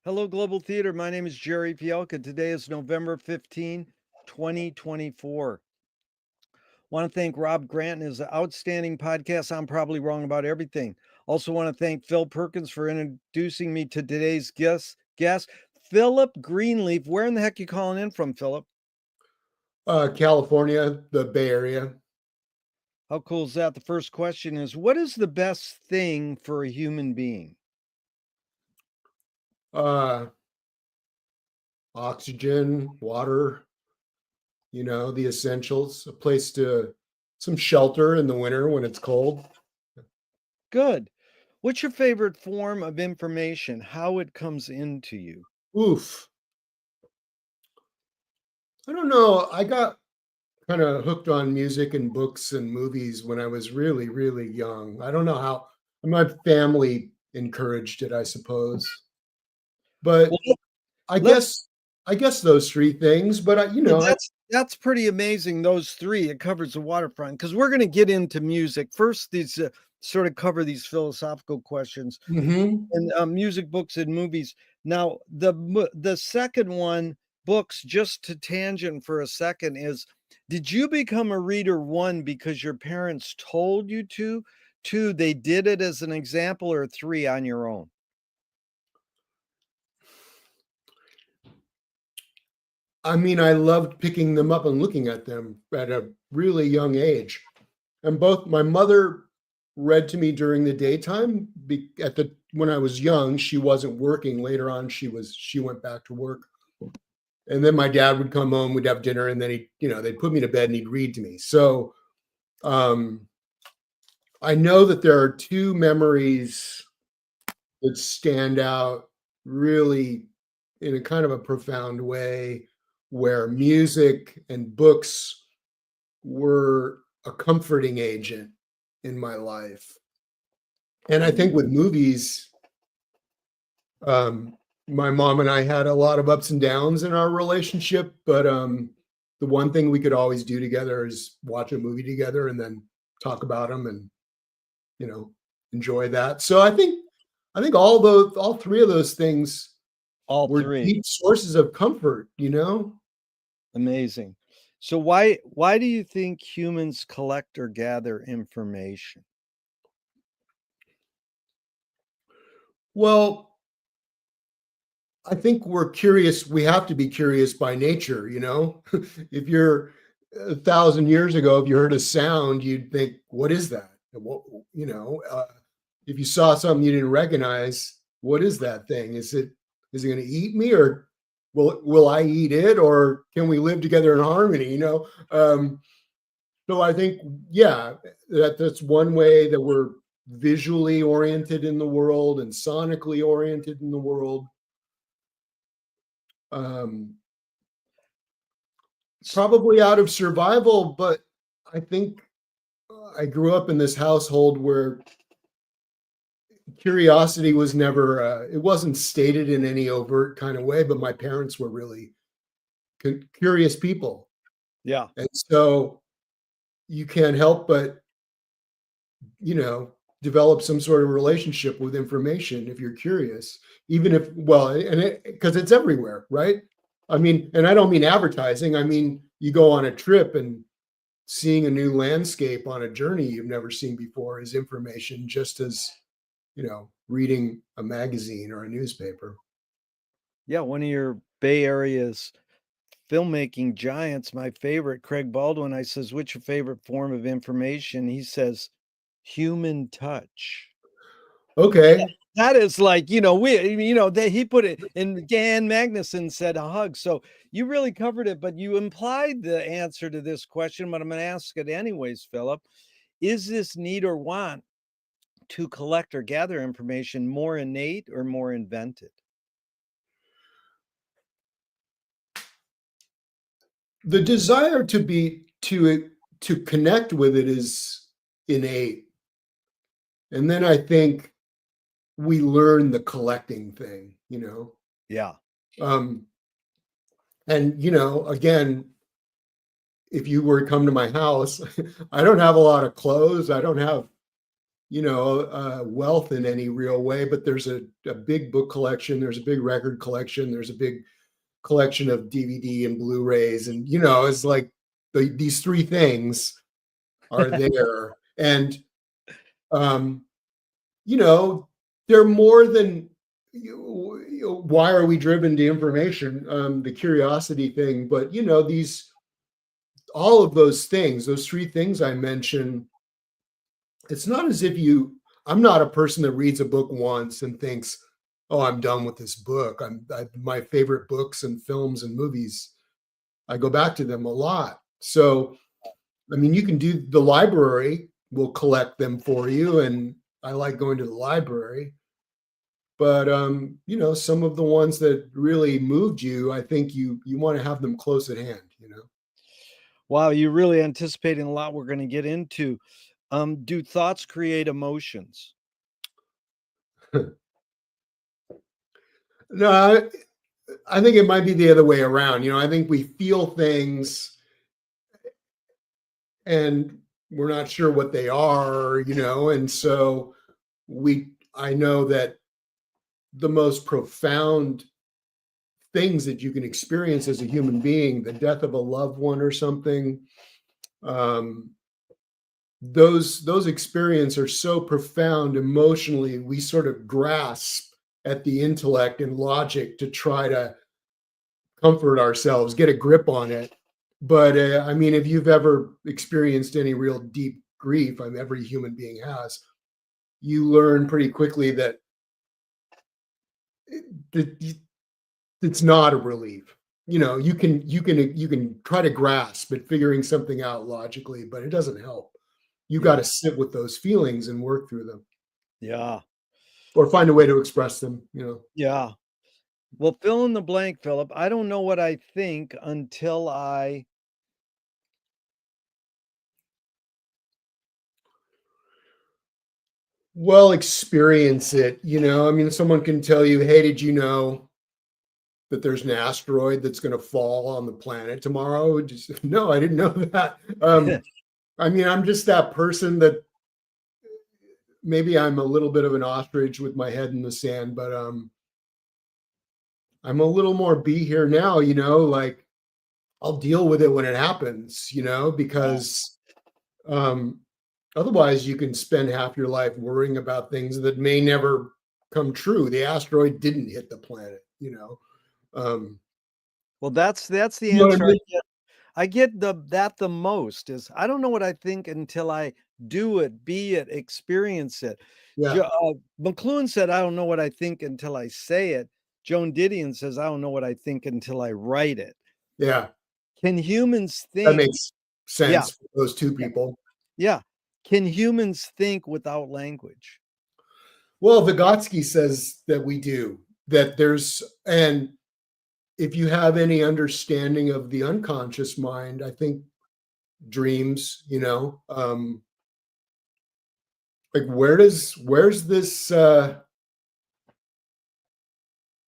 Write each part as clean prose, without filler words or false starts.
Hello, Global Theater. My name is Gerry Fialka. Today is November 15, 2024. Want to thank Rob Grant and his outstanding podcast. I'm probably wrong about everything. Also want to thank Phil Perkins for introducing me to today's guest, Phillip Greenlief. Where in the heck you calling in from, Phillip? California, the Bay Area. How cool is that? The first question is, what is the best thing for a human being? Uh, Oxygen, water, the essentials, some shelter in the winter when it's cold. Good. What's your favorite form of information? How it comes into you? Oof. I don't know. I got kind of hooked on music and books and movies when I was really, really young. I don't know how my family encouraged it, I suppose. But Well, I let's guess I guess those three things. But Yeah, that's pretty amazing, those 3. It covers the waterfront because 'cause we're gonna get into music. First, these, sort of cover these philosophical questions Mhm. and, music, books, and movies. Now, the second one, books, just to tangent for a second, is did you become a reader, 1, because your parents told you to, 2, they did it as an example, or 3, on your own? I mean, I loved picking them up and looking at them at a really young age. And both my mother read to me during the daytime when I was young, she wasn't working. Later on, she went back to work. And then my dad would come home, we'd have dinner, and then they'd put me to bed and he'd read to me. So um, I know that there are two memories that stand out really in a kind of a profound way where music and books were a comforting agent in my life. And I think with movies, um, my mom and I had a lot of ups and downs in our relationship, but the one thing we could always do together is watch a movie together and then talk about them and you know enjoy that. So I think all three of those things All were 3. deep sources of comfort. Amazing. So why do you think humans collect or gather information? Well, I think we're curious. We have to be curious by nature. If you're 1,000 years ago, if you heard a sound, you'd think, "What is that?" If you saw something you didn't recognize, what is that thing? Is it going to eat me, or will I eat it, or can we live together in harmony? So I think, yeah, that's one way that we're visually oriented in the world and sonically oriented in the world. Um, S Probably out of survival, but I think I grew up in this household where curiosity was never, it wasn't stated in any overt kind of way, but my parents were really curious people. Yeah, And so you can't help but, you know, develop some sort of relationship with information if you're curious, even if, well, and because it's everywhere, right? I mean, and I don't mean advertising. I mean, you go on a trip and seeing a new landscape on a journey you've never seen before is information, just as reading a magazine or a newspaper. yeah, one of your Bay Area's filmmaking giants, my favorite, Craig Baldwin, I says, "What's your favorite form of information?" He says, "Human touch." Okay. That is like, that he put it and Dan Magnuson said a hug. So you really covered it, but you implied the answer to this question, but I'm gonna ask it anyways, Philip. Is this need or want to collect or gather information more innate or more invented? The desire to connect with it is innate, and then I think we learn the collecting thing. Yeah. um and again, if you were to come to my house, I don't have a lot of clothes. I don't have wealth in any real way, but there's a big book collection, there's a big record collection, there's a big collection of DVD and Blu-rays, and it's like these three things are there, and um, they're more than why are we driven to information? The curiosity thing, but all of those things, those three things I mentioned. It's not as if I'm not a person that reads a book once and thinks, oh, I'm done with this book. My favorite books and films and movies, I go back to them a lot. So, I mean, you can do, the library will collect them for you. And I like going to the library. But, some of the ones that really moved you, I think you want to have them close at hand. Wow, you're really anticipating a lot we're going to get into. Do thoughts create emotions? No, I think it might be the other way around. I think we feel things and we're not sure what they are, and so I know that the most profound things that you can experience as a human being, the death of a loved one or something, those experiences are so profound emotionally, we sort of grasp at the intellect and logic to try to comfort ourselves, get a grip on it. But I mean, if you've ever experienced any real deep grief, I mean, every human being has, you learn pretty quickly that it's not a relief. You can try to grasp at figuring something out logically, but it doesn't help. You got to sit with those feelings and work through them. Yeah. Or find a way to express them. Yeah. Well, fill in the blank, Philip. I don't know what I think until I Well, experience it. I mean, someone can tell you, hey, did you know that there's an asteroid that's going to fall on the planet tomorrow? Just, no, I didn't know that. I mean, I'm just that person that maybe I'm a little bit of an ostrich with my head in the sand, but I'm a little more be here now, like I'll deal with it when it happens, because otherwise you can spend half your life worrying about things that may never come true. The asteroid didn't hit the planet. Well, that's the You know what I answer I mean? get. I get the most is I don't know what I think until I do it, be it, experience it. Yeah, McLuhan said, I don't know what I think until I say it. Joan Didion says, I don't know what I think until I write it. yeah. Can humans That think? makes Yeah, sense for those two yeah, people. yeah. Can humans think without language? Well, Vygotsky says that we do, that and if you have any understanding of the unconscious mind, I think dreams, like where's this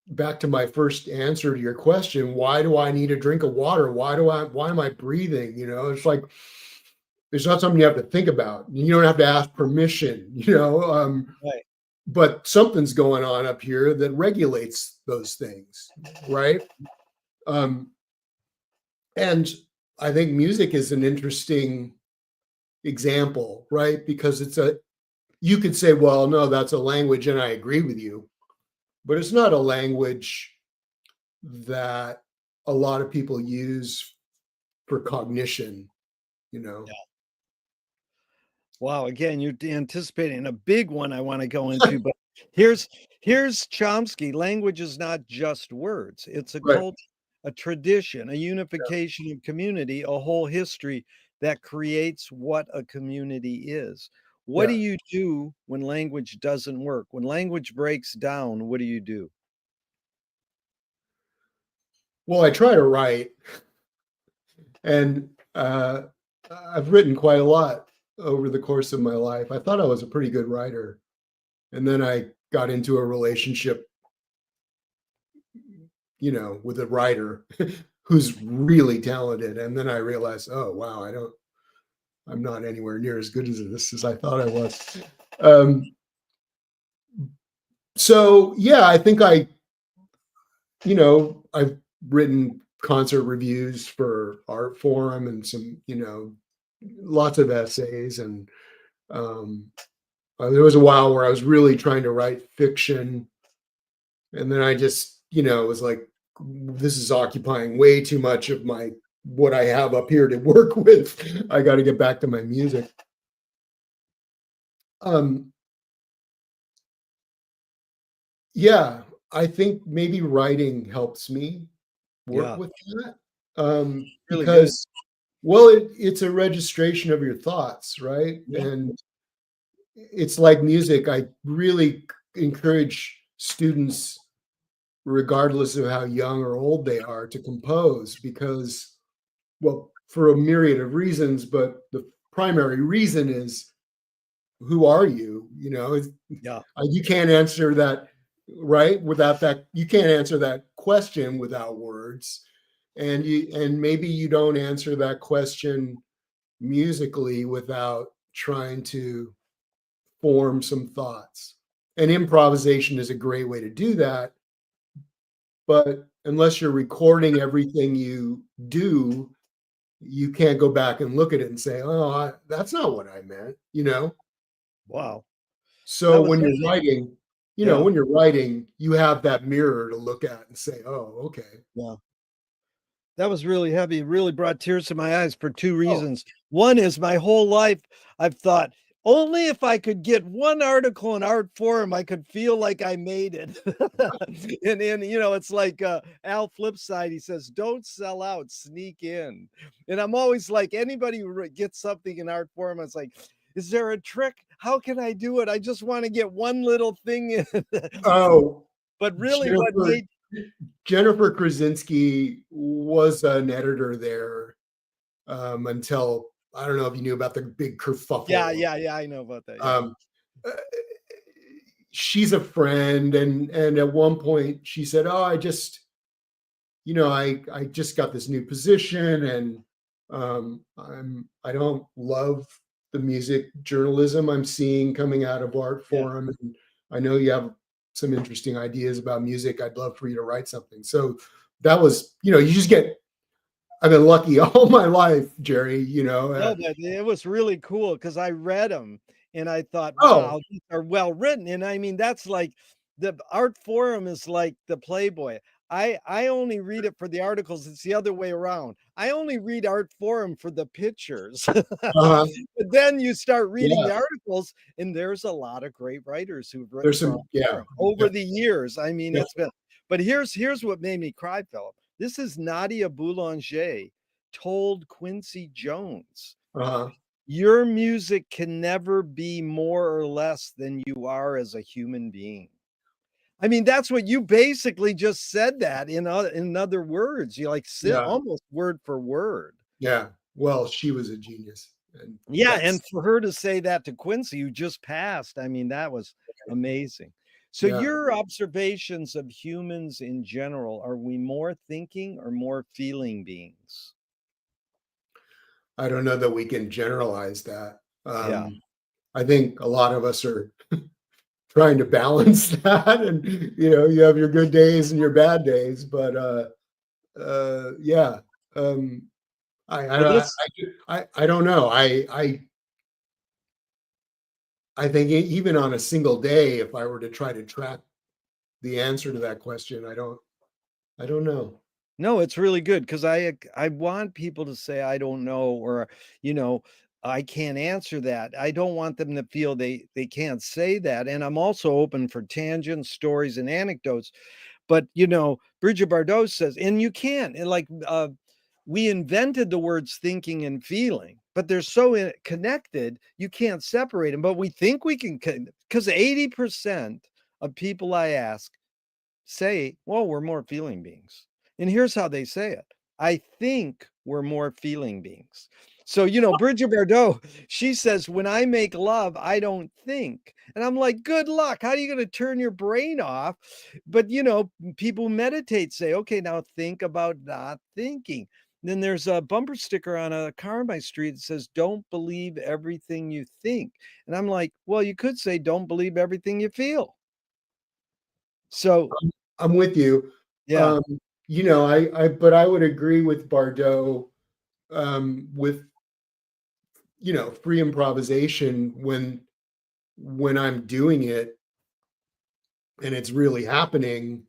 back to my first answer to your question, why do I need a drink of water? Why am I breathing? It's like it's not something you have to think about. You don't have to ask permission, Right. but something's going on up here that regulates those things, right? And I think music is an interesting example, right? Because you could say, well, no, that's a language, and I agree with you, but it's not a language that a lot of people use for cognition, you know. Yeah. Wow. Again, you're anticipating a big one I want to go into, but here's Chomsky. Language is not just words. It's a Right. culture, a tradition, a unification of community, a whole history that creates what a community is. What do Yeah. you do when language doesn't work? When language breaks down, what do you do? Well, I try to write, and I've written quite a lot over the course of my life. I thought I was a pretty good writer, and then I got into a relationship, with a writer who's really talented, and then I realized, oh wow, I'm not anywhere near as good as this as I thought I was. So yeah, I think I've written concert reviews for Art Forum and some, lots of essays. And there was a while where I was really trying to write fiction. And then I just, was like, this is occupying way too much of what I have up here to work with. I got to get back to my music. Yeah, I think maybe writing helps me work Yeah, with that. really good. Because, well, it's a registration of your thoughts, right? Yeah. And it's like music. I really encourage students, regardless of how young or old they are, to compose because, well, for a myriad of reasons, but the primary reason is, who are you? Yeah. You can't answer that, right, without that. You can't answer that question without words, and maybe you don't answer that question musically without trying to form some thoughts. And improvisation is a great way to do that. But unless you're recording everything you do, you can't go back and look at it and say, "Oh, that's not what I meant." Wow. So That was when you're heavy. writing, Yeah. you have that mirror to look at and say, "Oh, okay." Yeah. That was really heavy. It really brought tears to my eyes for two Oh, reasons. One is my whole life, I've thought, only if I could get one article in Art Forum, I could feel like I made it. And it's like Al Flipside, he says, don't sell out, sneak in. And I'm always like, anybody who gets something in Art Forum, it's like, is there a trick? How can I do it? I just want to get one little thing in. oh, But really, what Jennifer made Jennifer Krasinski was an editor there until, I don't know if you knew about the big yeah, kerfuffle. yeah, yeah, I know about that. Yeah. Um, uh, she's a friend, and at one point she said, "Oh, I just got this new position, and I don't love the music journalism I'm seeing coming out of Art Yeah. Forum, and I know you have some interesting ideas about music. I'd love for you to write something." So that was, you just get. I've been lucky all my life, Gerry. No, but it was really cool because I read them and I thought, Oh, wow, these are well written. And I mean, that's like the Art Forum is like the Playboy. I only read it for the articles. It's the other way around. I only read Art Forum for the pictures. uh, But then you start reading yeah. the articles, and there's a lot of great writers who've written There's for some, Art yeah, Forum over yeah, the years. I mean, yeah. it's been, but here's what made me cry, Philip. This is Nadia Boulanger told Quincy Jones, Uh-huh. your music can never be more or less than you are as a human being. I mean, that's what you basically just said that in other words. You like sit Yeah, almost word for word. yeah. Well, she was a genius, and Yeah, and that's for her to say that to Quincy, who just passed, I mean, that was amazing. So yeah. your observations of humans in general, are we more thinking or more feeling beings? I don't know that we can generalize that. Yeah. I think a lot of us are trying to balance that, and you have your good days and your bad days, but yeah. um I Well, I this I don't know. I think even on a single day, if I were to try to track the answer to that question, I don't know. No, it's really good because I want people to say I don't know or you know I can't answer that. I don't want them to feel they can't say that. And I'm also open for tangents, stories, and anecdotes. But Bridget Bardot says, and you can, and like we invented the words thinking and feeling, but they're so connected you can't separate them. But we think we can because 80% of people I ask say, well, we're more feeling beings. And here's how they say it. I think we're more feeling beings. So, Bridget Bardot, she says, when I make love, I don't think. And I'm like, good luck. How are you going to turn your brain off? But, people who meditate say, okay, now think about not thinking. Then there's a bumper sticker on a car in my street that says, "Don't believe everything you think." And I'm like, well, you could say, "Don't believe everything you feel." So, I'm with you. yeah, Um, but I would agree with Bardot, with, free improvisation when I'm doing it and it's really happening,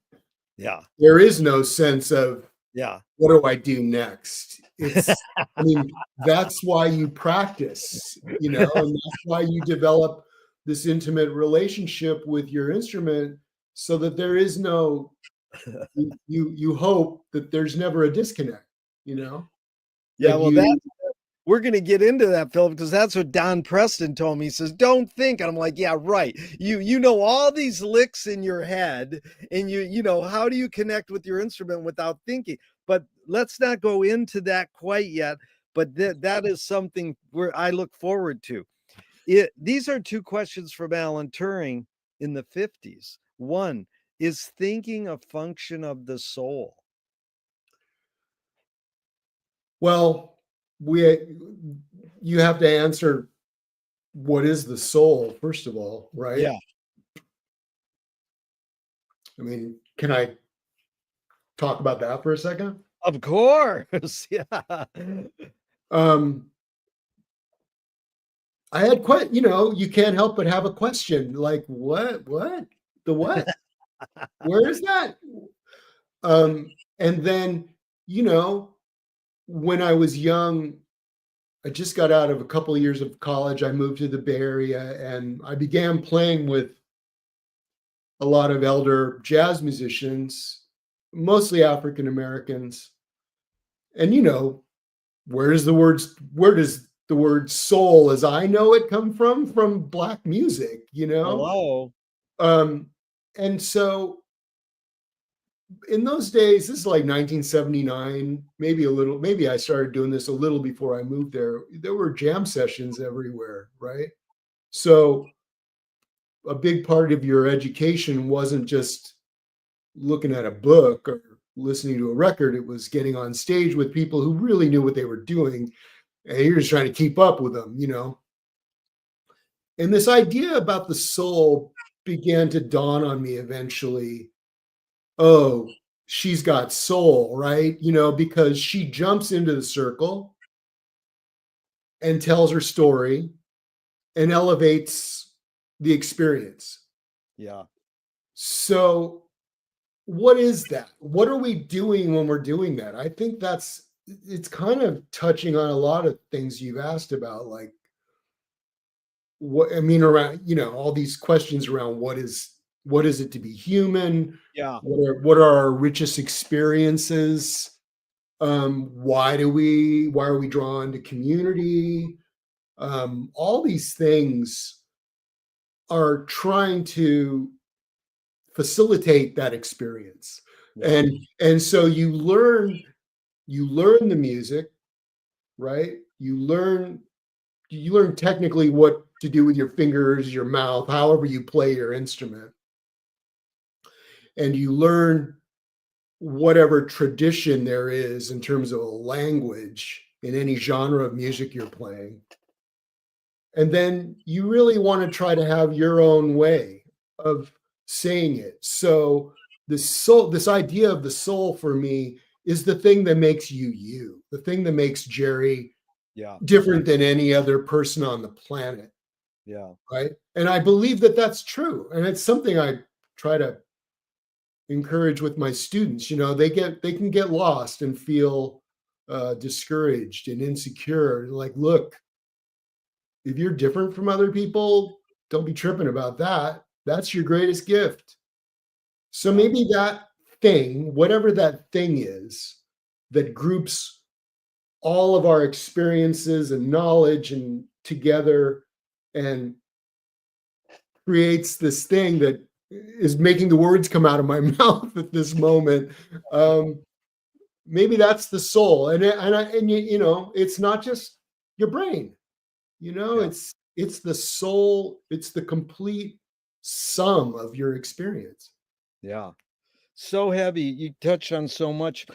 yeah, there is no sense of yeah, what do I do next? I mean, that's why you practice, and that's why you develop this intimate relationship with your instrument so that there is no, you hope that there's never a disconnect, yeah. that Well, that you, we're going to get into that, Phillip, because that's what Don Preston told me. He says, "Don't think." And I'm like, yeah, right. You know all these licks in your head, and how do you connect with your instrument without thinking? But let's not go into that quite yet. But that is something where I look forward to. These are two questions from Alan Turing in the 50s. One, is thinking a function of the soul? well, you have to answer what is the soul, first of all, right? Yeah, I mean, can I talk about that for a second? of course. Yeah. Um, I had quite, you can't help but have a question like, what, the what? Where is that? And then, you know, when I was young, I just got out of a couple of years of college. I moved to the Bay Area and I began playing with a lot of elder jazz musicians, mostly African Americans. And where does the word soul as I know it come from? From black music. Hello. Um, and so in those days, this is like 1979, maybe I started doing this a little before I moved there. There were jam sessions everywhere, right? So a big part of your education wasn't just looking at a book or listening to a record, it was getting on stage with people who really knew what they were doing, and you're just trying to keep up with them. And this idea about the soul began to dawn on me eventually. Oh, she's got soul, right? Because she jumps into the circle and tells her story and elevates the experience. Yeah. So, what is that? What are we doing when we're doing that? I think it's kind of touching on a lot of things you've asked about, like what I mean around, all these questions around what is it to be human? Yeah. What are our richest experiences? Why are we drawn to community? All these things are trying to facilitate that experience. Yeah. And so you learn the music, right? You learn technically what to do with your fingers, your mouth, however you play your instrument. And you learn whatever tradition there is in terms of a language in any genre of music you're playing. And then you really want to try to have your own way of saying it. So this idea of the soul for me is the thing that makes you, the thing that makes Gerry Yeah. different than any other person on the planet, Yeah. right? And I believe that that's true. And it's something I try to encourage with my students. They can get lost and feel discouraged and insecure. Like, look, if you're different from other people, don't be tripping about that. That's your greatest gift. So Yeah. maybe that thing, whatever that thing is, that groups all of our experiences and knowledge and together and creates this thing that is making the words come out of my mouth at this moment. Maybe that's the soul, it's not just your brain. Yeah. It's the soul. It's the complete sum of your experience. Yeah. So heavy. You touched on so much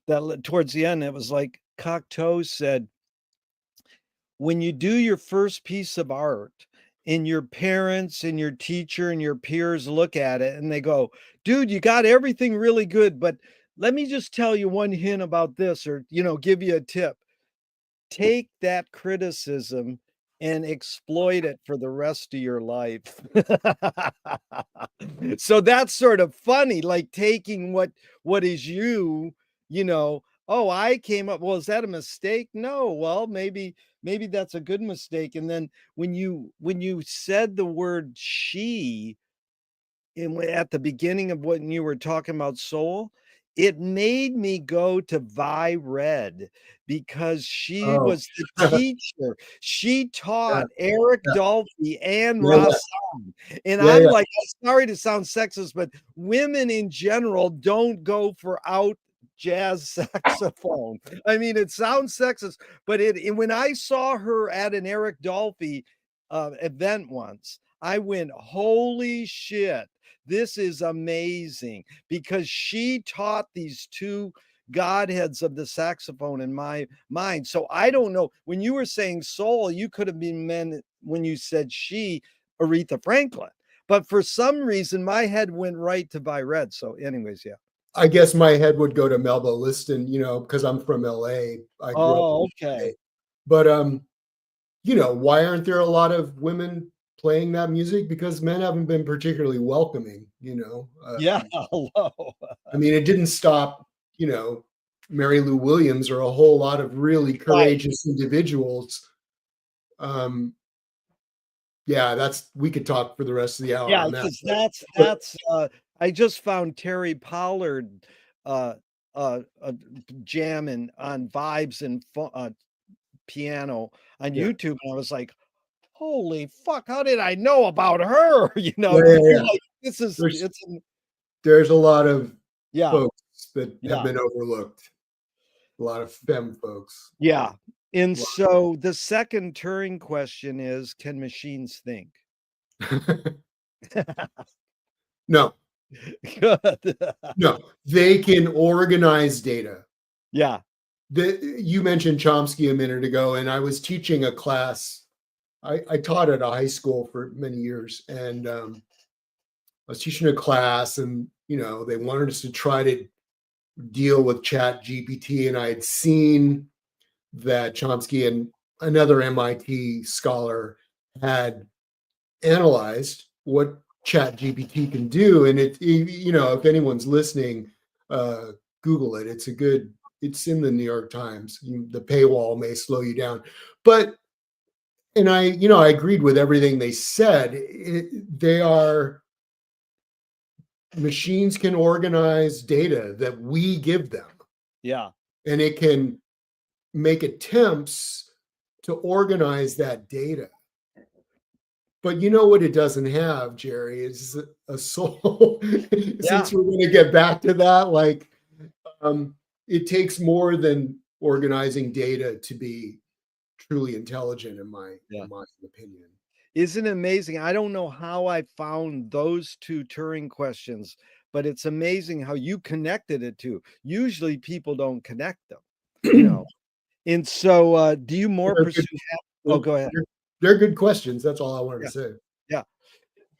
that towards the end, it was like Cocteau said, when you do your first piece of art and your parents and your teacher and your peers look at it and they go, dude, you got everything really good, but let me just tell you one hint about this, or, give you a tip. Take that criticism and exploit it for the rest of your life. So that's sort of funny, like taking what is oh, I came up, well, is that a mistake? No, well, maybe that's a good mistake. And then when you said the word she at the beginning of when you were talking about soul, it made me go to Vi Red because she Oh, was the teacher. She yeah, taught Eric yeah, Dolphy and yeah, yeah, Rahsaan. And yeah, I'm yeah. like, I'm sorry to sound sexist, but women in general don't go for out jazz saxophone. I mean, it sounds sexist, but when I saw her at an Eric Dolphy event once, I went, holy shit, this is amazing, because she taught these two godheads of the saxophone in my mind. So I don't know. When you were saying soul, you could have been meant when you said she, Aretha Franklin. But for some reason, my head went right to Vi Red. So, anyways, yeah. I guess my head would go to Melba Liston, because I'm from LA. I grew up Oh, in LA. okay. But why aren't there a lot of women playing that music? Because men haven't been particularly welcoming. Yeah. Hello. I mean, it didn't stop, you know, Mary Lou Williams or a whole lot of really Right. courageous individuals. Um, yeah, we could talk for the rest of the hour Yeah, on that. because But I just found Terry Pollard uh jamming on vibes and piano on yeah, YouTube, and I was like, holy fuck, how did I know about her? yeah, yeah, You're yeah. like, this is There's it's an, there's a lot of yeah, folks that have yeah, been overlooked. A lot of femme folks. yeah. And A so the second Turing question is, can machines think? lot. No, Good. no, they can organize data. Yeah, You mentioned Chomsky a minute ago, and I was teaching a class. I taught at a high school for many years, and I was teaching a class, and they wanted us to try to deal with Chat GPT, and I had seen that Chomsky and another MIT scholar had analyzed what Chat GPT can do, and if anyone's listening, uh, Google it. It's in the New York Times. The paywall may slow you down, but and I agreed with everything they said. They are machines can organize data that we give them, yeah, and it can make attempts to organize that data. But you know what it doesn't have, Gerry, is a soul. yeah, Since we're going to get back to that, um, it takes more than organizing data to be truly intelligent, in my yeah. opinion. Isn't it amazing? I don't know how I found those two Turing questions, but it's amazing how you connected it to. Usually people don't connect them, you know. And so, do you more They're good, pursue oh, they're, go ahead. they're good questions. That's all I wanted Yeah, to say. yeah.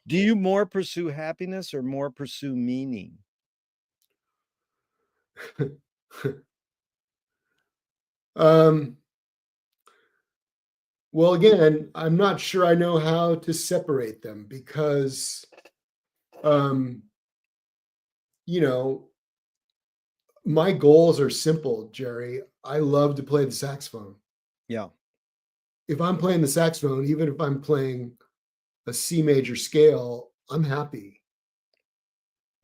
Do you more pursue happiness or more pursue meaning? um, well, again, I'm not sure I know how to separate them because, um, you know, my goals are simple, Gerry. I love to play the saxophone. Yeah, If I'm playing the saxophone, even if I'm playing a C major scale, I'm happy.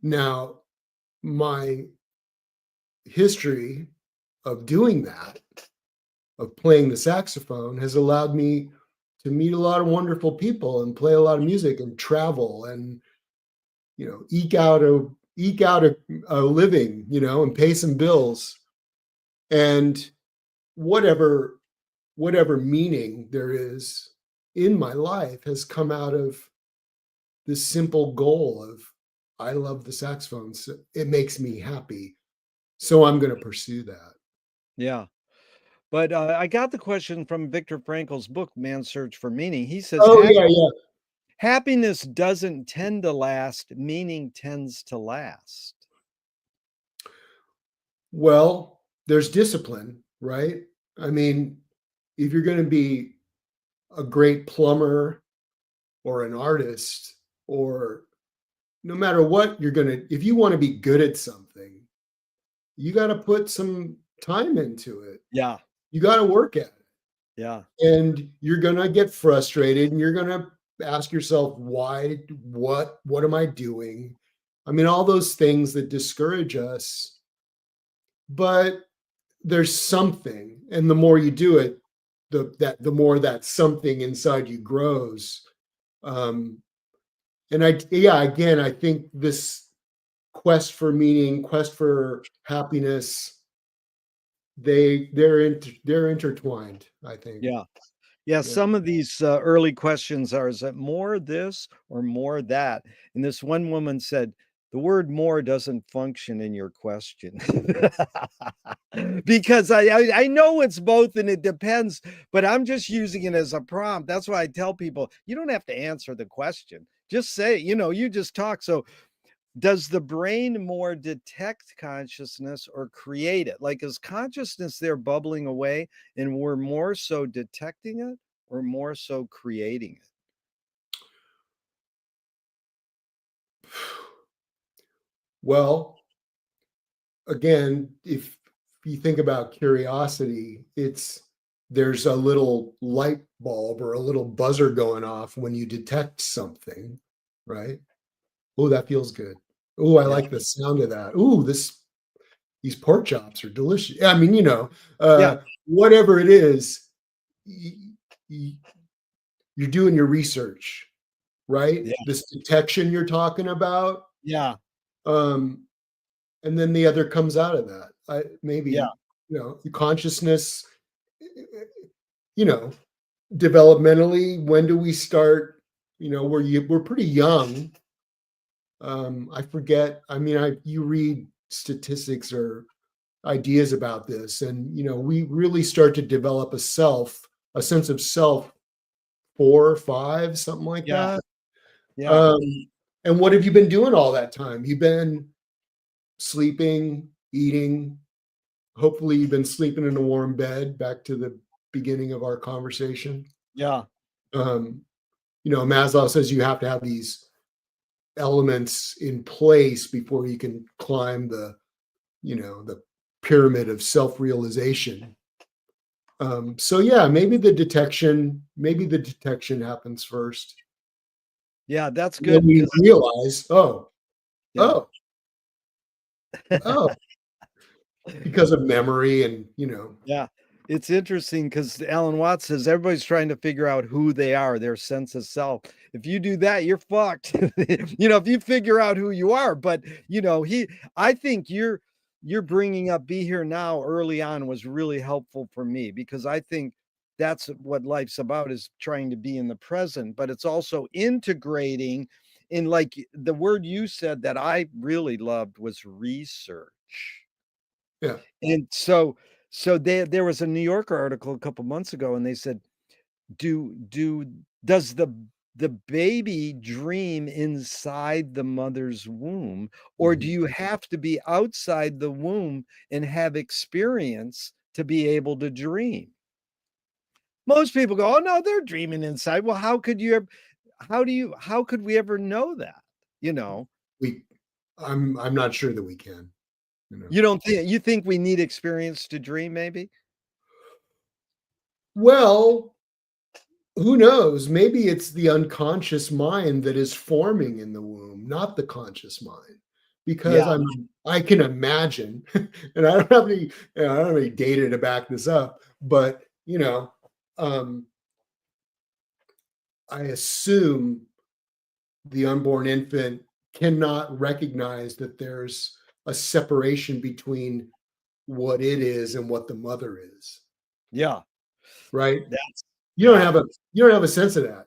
Now, my history of doing that, of playing the saxophone, has allowed me to meet a lot of wonderful people and play a lot of music and travel and eke out a living, and pay some bills. And whatever meaning there is in my life has come out of this simple goal of, I love the saxophone, so it makes me happy, so I'm going to pursue that. yeah. But I got the question from Viktor Frankl's book, Man's Search for Meaning. He says, Oh yeah, yeah. happiness doesn't tend to last, meaning tends to last. Well, there's discipline, right? I mean, if you're going to be a great plumber or an artist, or no matter what you're going to, if you want to be good at something, you got to put some time into it. Yeah. You got to work at it. Yeah. And you're going to get frustrated and you're going to ask yourself, why, what am I doing? I mean, all those things that discourage us, but there's something. And the more you do it, the more that something inside you grows. And again, I think this quest for meaning, quest for happiness, they're intertwined, I think. Yeah. Yeah, some of these early questions are, is it more this or more that? And this one woman said, the word more doesn't function in your question. Because I know it's both and it depends, but I'm just using it as a prompt. That's why I tell people, you don't have to answer the question. Just say, you just talk. So does the brain more detect consciousness or create it? Like, is consciousness there bubbling away and we're more so detecting it or more so creating it? Well, again, if you think about curiosity, there's a little light bulb or a little buzzer going off when you detect something, right? Oh, that feels good. Oh, I Yeah. like the sound of that. Ooh, these pork chops are delicious. I mean, Yeah. whatever it is, y- y- you're doing your research, right? Yeah. This detection you're talking about, Yeah. um, and then the other comes out of that. Yeah. Maybe the consciousness. You know, developmentally, when do we start? We're pretty young. I forget. I mean, you read statistics or ideas about this, and we really start to develop a sense of self, 4 or 5, something like Yeah. that. Yeah. Um, and what have you been doing all that time? You've been sleeping, eating. Hopefully, you've been sleeping in a warm bed. Back to the beginning of our conversation. Yeah. Um, Maslow says you have to have these elements in place before you can climb the pyramid of self-realization. So yeah, maybe the detection happens first. Yeah. That's And then good we because, realize, yeah. oh, oh, because of memory and Yeah. It's interesting because Alan Watts says everybody's trying to figure out who they are, their sense of self. If you do that, you're fucked. If you figure out who you are, but I think you're bringing up Be Here Now early on was really helpful for me because I think that's what life's about, is trying to be in the present, but it's also integrating in, like the word you said that I really loved was research. yeah. And so there was a New Yorker article a couple months ago, and they said, does the baby dream inside the mother's womb, or do Mhm. you have to be outside the womb and have experience to be able to dream? Most people go, "Oh no, they're dreaming inside." Well, how could we ever know that? You know? we I'm not sure that we can. you know You think we need experience to dream maybe? well, who knows? Maybe it's the unconscious mind that is forming in the womb, not the conscious mind. Because Yeah. I can imagine, and I don't have any data to back this up, but um, I assume the unborn infant cannot recognize that there's a separation between what it is and what the mother is, Yeah. right? That's You don't yeah. have a sense of that.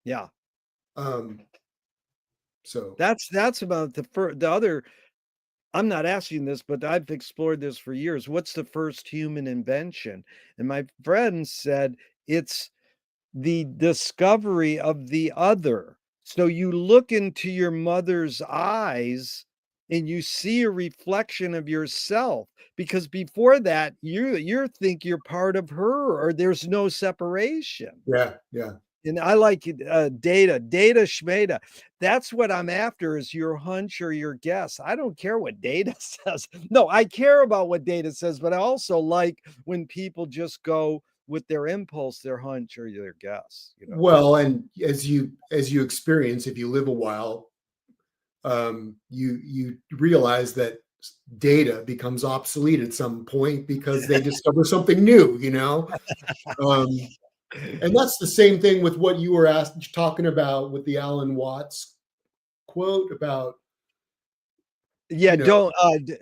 Yeah. Um, so That's about the other I'm not asking this, but I've explored this for years. What's the first human invention? And my friend said it's the discovery of the other. So you look into your mother's eyes and you see a reflection of yourself, because before that you think you're part of her or there's no separation. Yeah, yeah. And I like data schmata. That's what I'm after, is your hunch or your guess. I don't care what data says. No, I care about what data says, but I also like when people just go with their impulse, their hunch, or their guess, you know? Well, and as you experience, if you live a while, you realize that data becomes obsolete at some point because they discover something new, you know. And that's the same thing with what you were talking about with the Alan Watts quote about, Yeah, you know,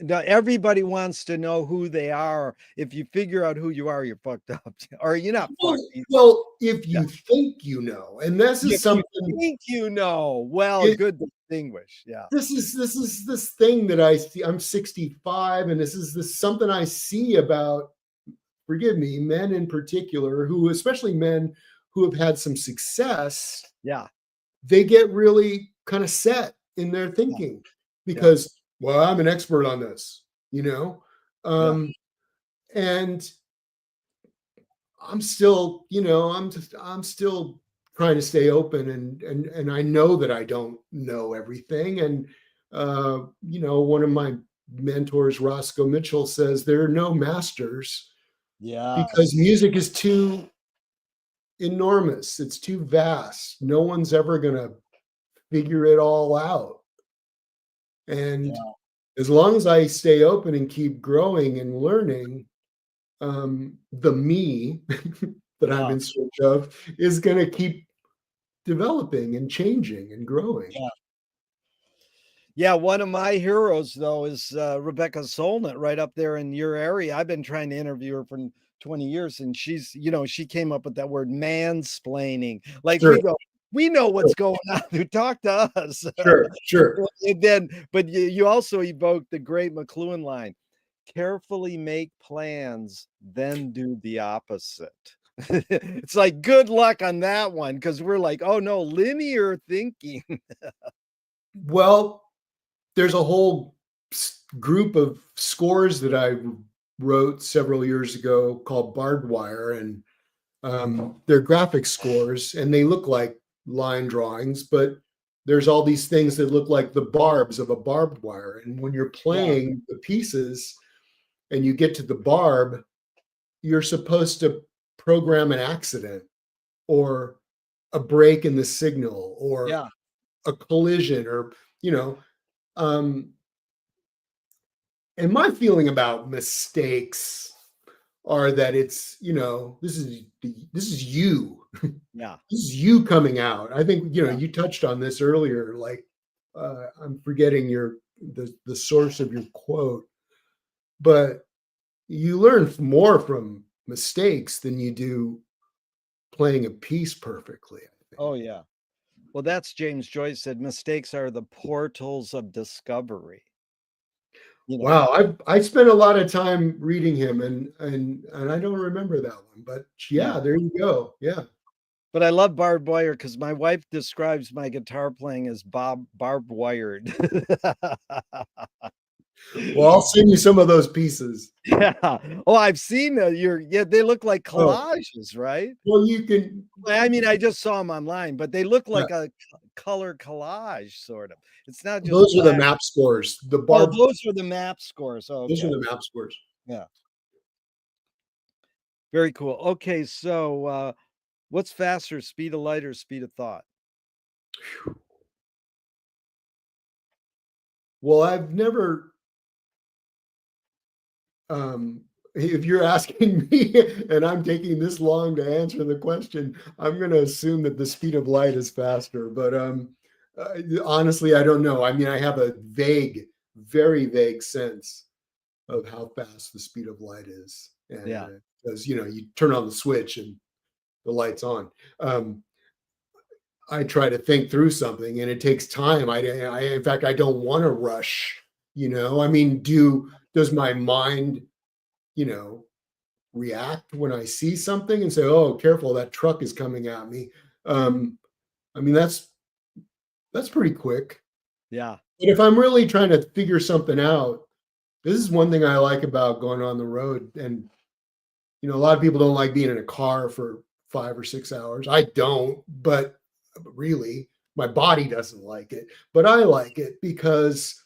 don't everybody wants to know who they are. If you figure out who you are, you're fucked up. Or you're not well, fucked. well, if Yeah. you think you know, and this is If you something. think you know, well, It, good distinguish. Yeah. this is this thing that I see. I'm 65, and this is something I see about, forgive me, men in particular, who, especially men who have had some success, Yeah. they get really kind of set in their Yeah. thinking Yeah. because, well, I'm an expert on this, you know. Yeah. And I'm still, I'm still trying to stay open, and I know that I don't know everything. And one of my mentors, Roscoe Mitchell, says there are no masters because Yes. music is too enormous. It's too vast. No one's ever going to figure it all out. And Yeah. as long as I stay open and keep growing and learning, the me that I'm Yeah. in search of is going to keep developing and changing and growing. Yeah. Yeah, one of my heroes, though, is Rebecca Solnit, right up there in your area. I've been trying to interview her for 20 years, and she came up with that word mansplaining. Like Sure, we go, we know sure, what's going on. Who talk to us? sure, sure. And then, but you also evoked the great McLuhan line: "Carefully make plans, then do the opposite." It's like good luck on that one, because we're like, oh no, linear thinking. Well, there's a whole group of scores that I wrote several years ago called Barbed Wire, and they're graphic scores, and they look like line drawings, but there's all these things that look like the barbs of a barbed wire. And when you're Yeah, playing the pieces and you get to the barb, you're supposed to program an accident or a break in the signal or yeah, a collision or, you know, um, and my feeling about mistakes are that it's, this is you. yeah. This is you coming out. I think, Yeah. you touched on this earlier, like, I'm forgetting the source of your quote, but you learn more from mistakes than you do playing a piece perfectly, I think. Oh, yeah. Well, that's James Joyce said, mistakes are the portals of discovery. You know, Wow, I spent a lot of time reading him, and I don't remember that one, but yeah. yeah, there you go. Yeah. But I love barbed wire because my wife describes my guitar playing as barbed wired. Well, I'll send you some of those pieces. Yeah. Oh, I've seen yeah, they look like Oh, collages, right? well, you can. I mean, I just saw them online, but they look Yeah, like a color collage, sort of. It's not just those are the black. map scores. Oh, those are the map scores. Those are Okay. the map scores. Yeah. Very cool. Okay, so what's faster, speed of light or speed of thought? Well, I've never, if you're asking me and I'm taking this long to answer the question, I'm going to assume that the speed of light is faster. But honestly, I don't know. I mean, I have a vague, very vague sense of how fast the speed of light is. And Yeah. because, you turn on the switch and the light's on. I try to think through something and it takes time. In fact, I don't want to rush I mean, does my mind, you know, react when I see something and say, "Oh, careful, that truck is coming at me." Um, I mean, that's pretty quick. Yeah. But if I'm really trying to figure something out, this is one thing I like about going on the road. And a lot of people don't like being in a car for 5 or 6 hours. I don't, but really, my body doesn't like it. But I like it because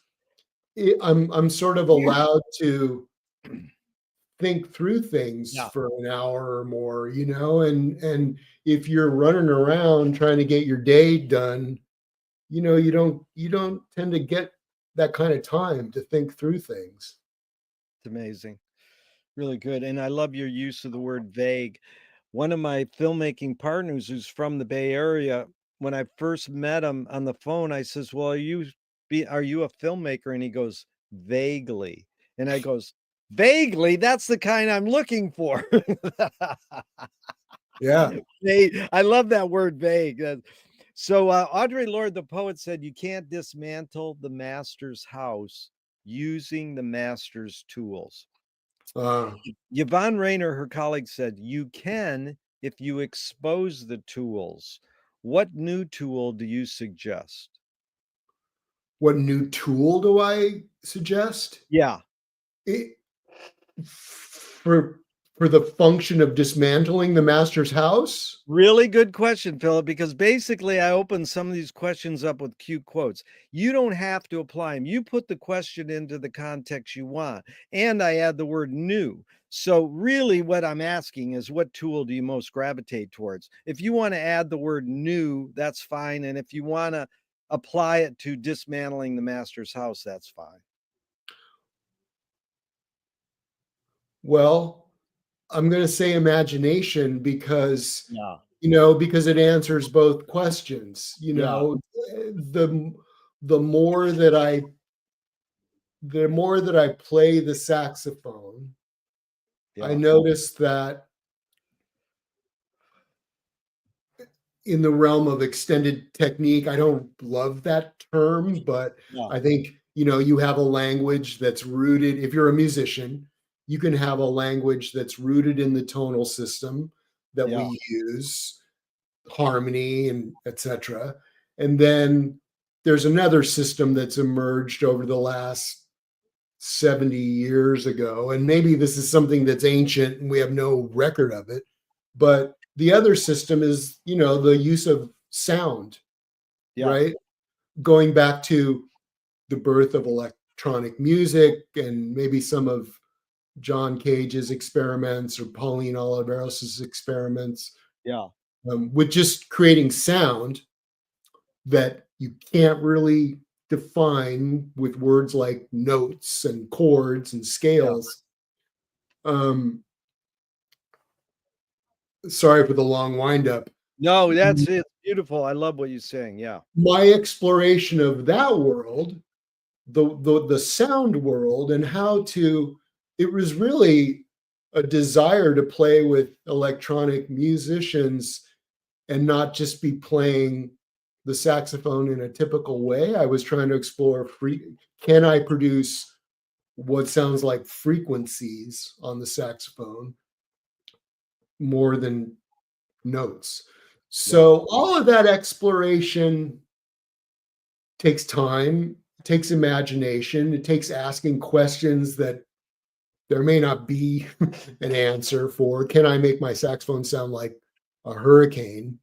I'm sort of allowed to think through things Yeah. for an hour or more, and if you're running around trying to get your day done, you don't tend to get that kind of time to think through things. It's amazing. Really good. And I love your use of the word vague. One of my filmmaking partners who's from the Bay Area, when I first met him on the phone, I says, "Well, are you a filmmaker?" And he goes, "Vaguely." And I goes, "Vaguely? That's the kind I'm looking for." Yeah. I love that word vague. So Audre Lorde, the poet, said, "You can't dismantle the master's house using the master's tools." uh, Yvonne Rainer, her colleague, said, "You can if you expose the tools." What new tool do you suggest? what new tool do I suggest? Yeah. It, for the function of dismantling the master's house? Really good question, Philip, because basically I opened some of these questions up with cute quotes. You don't have to apply them. You put the question into the context you want. And I add the word new. So, really, what I'm asking is what tool do you most gravitate towards? If you want to add the word new, that's fine. And if you want to apply it to dismantling the master's house, that's fine. Well, I'm going to say imagination because Yeah. because it answers both questions. Yeah. The the more that I the more that I play the saxophone, I Yeah. notice that in the realm of extended technique, I don't love that term, but Yeah. I think, you have a language that's rooted, if you're a musician, you can have a language that's rooted in the tonal system that Yeah. we use, harmony and etc. And then there's another system that's emerged over the last 70 years ago. And maybe this is something that's ancient and we have no record of it. But the other system is, the use of sound, Yeah. right? Going back to the birth of electronic music and maybe some of John Cage's experiments or Pauline Oliveros's experiments Yeah. with just creating sound that you can't really define with words like notes and chords and Yeah. scales. Um, Sorry for the long windup. No, that's it's beautiful. I love what you're saying. Yeah. My exploration of that world, the sound world, and how to, it was really a desire to play with electronic musicians and not just be playing the saxophone in a typical way. I was trying to explore can I produce what sounds like frequencies on the saxophone more than notes. Yeah. So all of that exploration takes time, takes imagination, it takes asking questions that there may not be an answer for. Can I make my saxophone sound like a hurricane?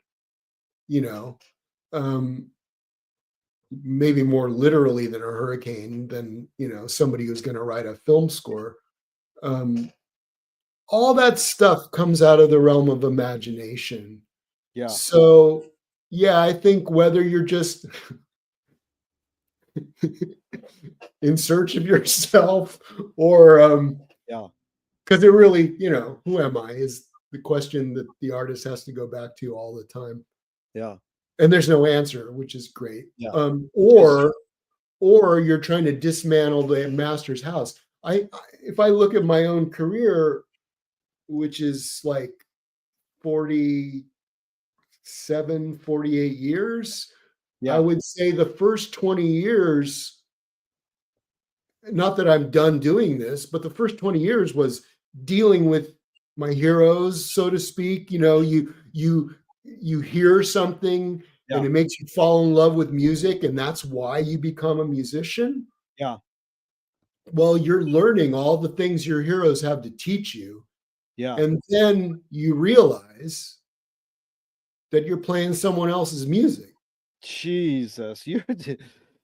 You know, um, maybe more literally than a hurricane than somebody who's going to write a film score. Um, all that stuff comes out of the realm of imagination. Yeah. So yeah, I think whether you're just in search of yourself or Yeah. because it really, who am I is the question that the artist has to go back to all the time. Yeah. And there's no answer, which is great. Yeah. Which is Or you're trying to dismantle the master's house. If I look at my own career, which is like 47, 48 years, I yeah. would say the first 20 years not that I'm done doing this, but the first 20 years was dealing with my heroes, so to speak. You hear something and Yeah. it makes you fall in love with music, and that's why you become a musician. Yeah. Well, you're learning all the things your heroes have to teach you, Yeah. and then you realize that you're playing someone else's music. Jesus, you're And so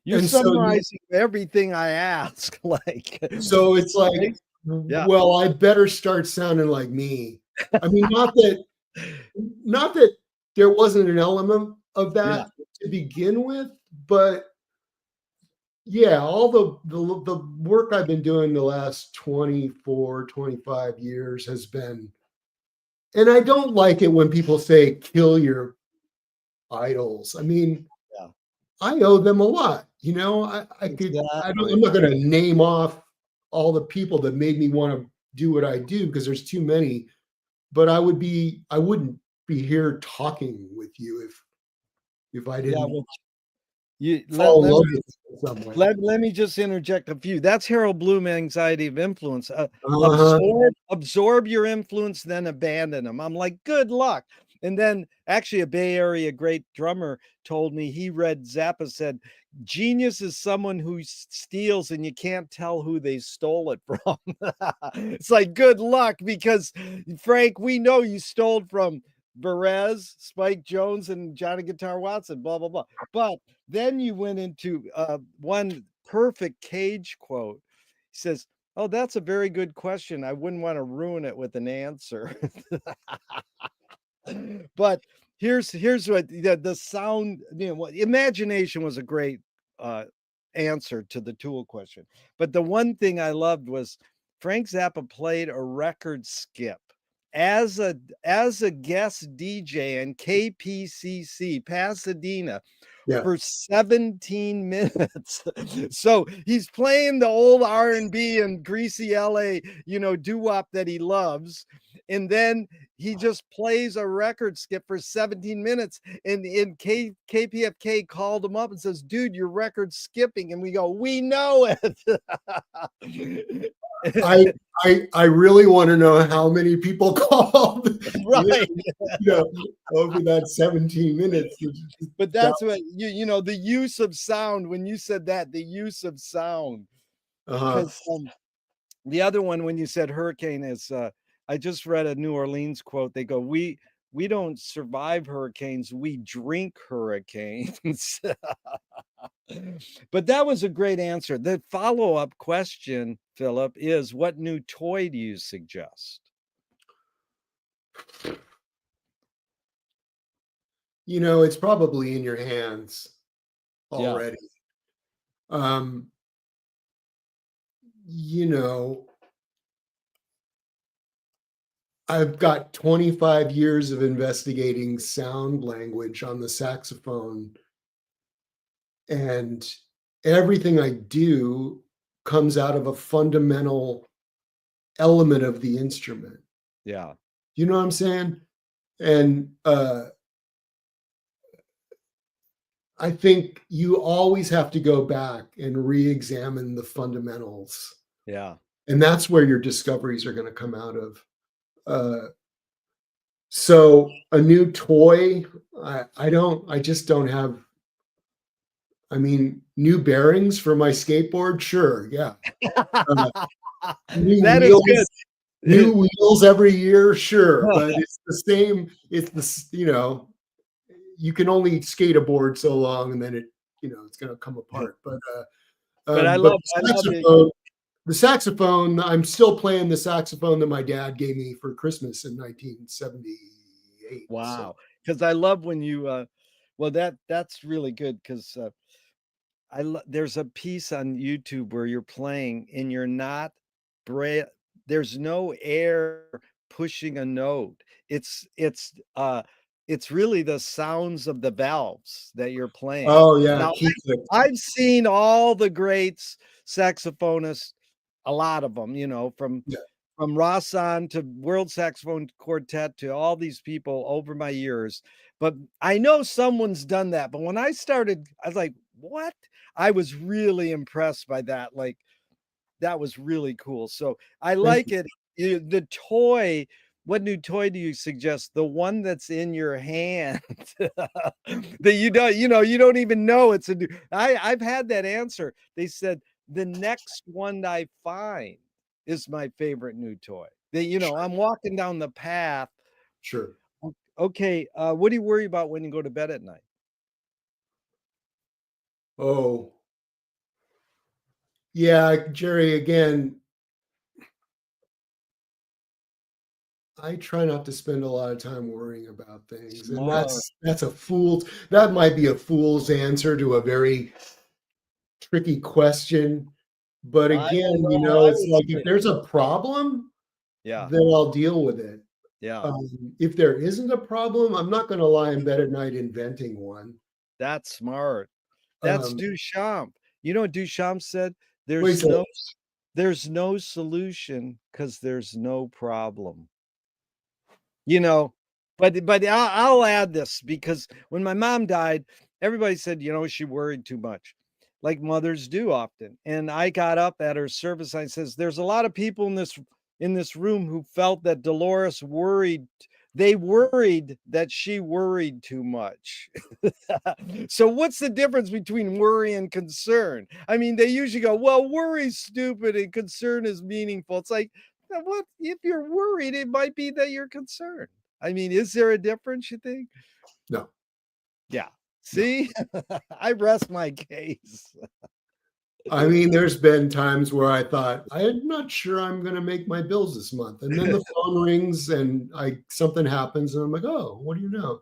you summarizing everything I ask. Like, so it's like, right? Yeah. well, I better start sounding like me. I mean, not that there wasn't an element of Yeah. that to begin with, but yeah, all the work I've been doing the last 24, 25 years has been, and I don't like it when people say kill your idols. I mean, Yeah. I owe them a lot. I'm Exactly. not going to name off all the people that made me want to do what I do because there's too many, but I wouldn't be here talking with you if I Yeah. didn't Well, you let, fall in let love me with you in some way. let me just interject a few. That's Harold Bloom, Anxiety of Influence. Uh-huh. Absorb your influence, then abandon them. I'm like, good luck. And then actually a Bay Area great drummer told me he read Zappa said, genius is someone who steals and you can't tell who they stole it from. It's like, good luck, because Frank, we know you stole from Perez, Spike Jones, and Johnny Guitar Watson, blah, blah, blah. But then you went into one perfect Cage quote. He says, oh, that's a very good question. I wouldn't want to ruin it with an answer. But here's what the sound, imagination was a great uh, answer to the Tool question. But the one thing I loved was Frank Zappa played a record skip as a guest DJ in KPCC Pasadena Yeah. for 17 minutes. So he's playing the old R&B and greasy LA, doo-wop that he loves. And then he just plays a record skip for 17 minutes. And KPFK called him up and says, dude, your record's skipping. And we go, we know it. I I really want to know how many people called Right. over that 17 minutes. But That, that's what the use of sound, when you said that, the use of sound. uh-huh. Because the other one, when you said hurricane, is I just read a New Orleans quote. They go, we don't survive hurricanes, we drink hurricanes. But that was a great answer. The follow-up question, Philip, is what new toy do you suggest? It's probably in your hands Yeah. already. Um, you know, I've got 25 years of investigating sound language on the saxophone, and everything I do comes out of a fundamental element of the instrument. Yeah. You know what I'm saying? And I think you always have to go back and re-examine the fundamentals, Yeah. and that's where your discoveries are going to come out of. Uh, so a new toy, I just don't have. I mean, new bearings for my skateboard, sure, yeah. Uh, new That is good. wheels, new wheels every year, sure, but it's the same. It's you can only skate a board so long, and then it's going to come apart. But But I love it. the saxophone, I'm still playing the saxophone that my dad gave me for Christmas in 1978. So Wow. Because I love when you well, that's really good, because there's a piece on YouTube where you're playing and you're not bra there's no air pushing a note. It's really the sounds of the valves that you're playing. oh yeah, Now, key click. I've seen all the greats saxophonists, a lot of them, Yeah. from Rossan to World Saxophone Quartet to all these people over my years. But I know someone's done that. But when I started, I was like, what? I was really impressed by that. Like, That was really cool. So I like it. The toy, what new toy do you suggest? The one that's in your hand that you don't even know it's a new. I've had that answer. They said the next one I find is my favorite new toy. I'm walking down the path. Sure. Okay, what do you worry about when you go to bed at night? Oh, yeah, Jerry, again, I try not to spend a lot of time worrying about things. And Smart. that might be a fool's answer to a very tricky question. But I don't again, know how I it's would like say if it. there's a problem, Yeah, then I'll deal with it. yeah. If there isn't a problem, I'm not going to lie in bed at night inventing one. That's smart. That's Um, Duchamp. You know what Duchamp said? Wait a There's second. no there's no solution because there's no problem. You know, but I'll add this because when my mom died, everybody said, she worried too much, like mothers do often. And I got up at her service. I says, "There's a lot of people in this room who felt that Dolores worried. They worried that she worried too much." So what's the difference between worry and concern? I mean, they usually go, "Well, worry's stupid and concern is meaningful." It's like, what if you're worried? It might be that you're concerned. I mean, is there a difference, you think? No, Yeah. no. See, I rest my case. I mean, there's been times where I thought, I'm not sure I'm going to make my bills this month. And then the phone rings and something happens and I'm like, oh, what do you know?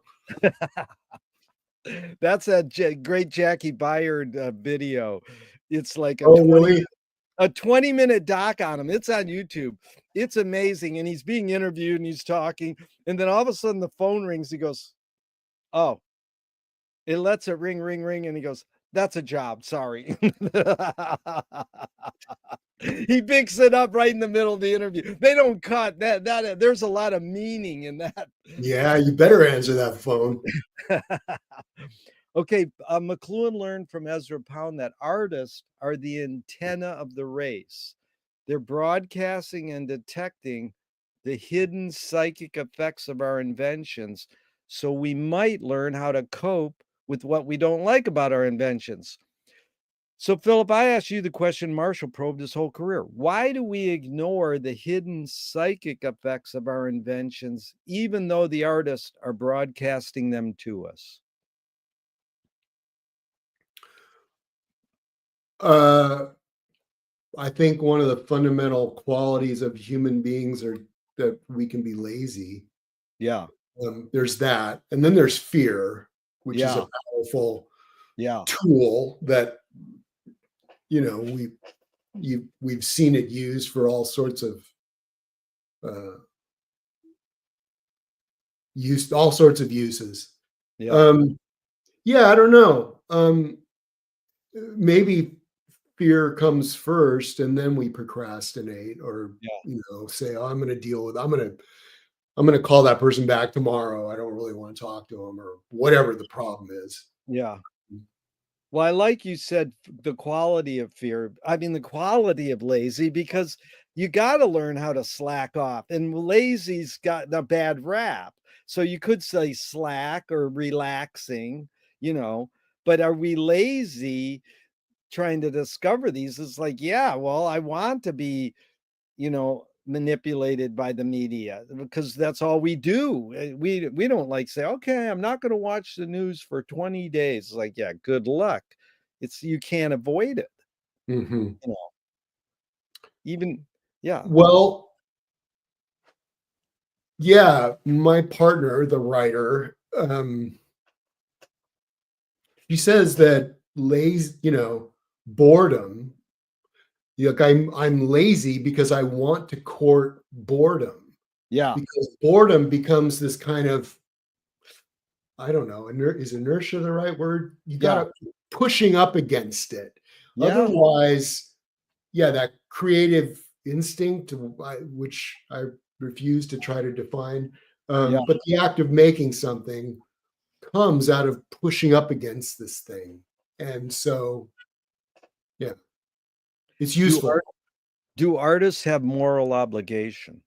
That's a great Jackie Byard video. It's like a Oh, 20 really? a 20-minute doc on him. It's on YouTube. It's amazing. And he's being interviewed and he's talking. And then all of a sudden the phone rings. He goes, "Oh," it lets it ring, ring, ring. And he goes, "That's a job. Sorry." He picks it up right in the middle of the interview. They don't cut that. There's a lot of meaning in that. Yeah, you better answer that phone. Okay, McLuhan learned from Ezra Pound that artists are the antenna of the race. They're broadcasting and detecting the hidden psychic effects of our inventions, so we might learn how to cope with what we don't like about our inventions. So, Philip, I asked you the question Marshall probed his whole career. Why do we ignore the hidden psychic effects of our inventions, even though the artists are broadcasting them to us? I think one of the fundamental qualities of human beings are that we can be lazy. Yeah, There's that. And then there's fear, which is yeah, a powerful yeah, tool that, you know, we've seen it used for all sorts of uh, uses. yeah, Um, yeah, I don't know. Maybe fear comes first, and then we procrastinate, or yeah, say, "Oh, I'm going to deal with. I'm going to call that person back tomorrow. I don't really want to talk to them, or whatever the problem is." yeah. Well, I like you said the quality of fear. I mean, the quality of lazy, because you got to learn how to slack off. And lazy's got a bad rap. So you could say slack or relaxing, you know, but are we lazy trying to discover these? It's like, yeah, well, I want to be, manipulated by the media because that's all we do. We don't like say, okay, I'm not going to watch the news for 20 days. It's like, yeah, good luck. You can't avoid it, Hmm. you know, even, yeah, Well, yeah, my partner, the writer, she says that boredom. Like I'm lazy because I want to court boredom, yeah, because boredom becomes this kind of, I don't know, is inertia the right word? You yeah, gotta pushing up against it. yeah, Otherwise, yeah, that creative instinct, which I refuse to try to define, yeah. but the act of making something comes out of pushing up against this thing. And so, yeah, it's Do useful. Do artists have moral obligation?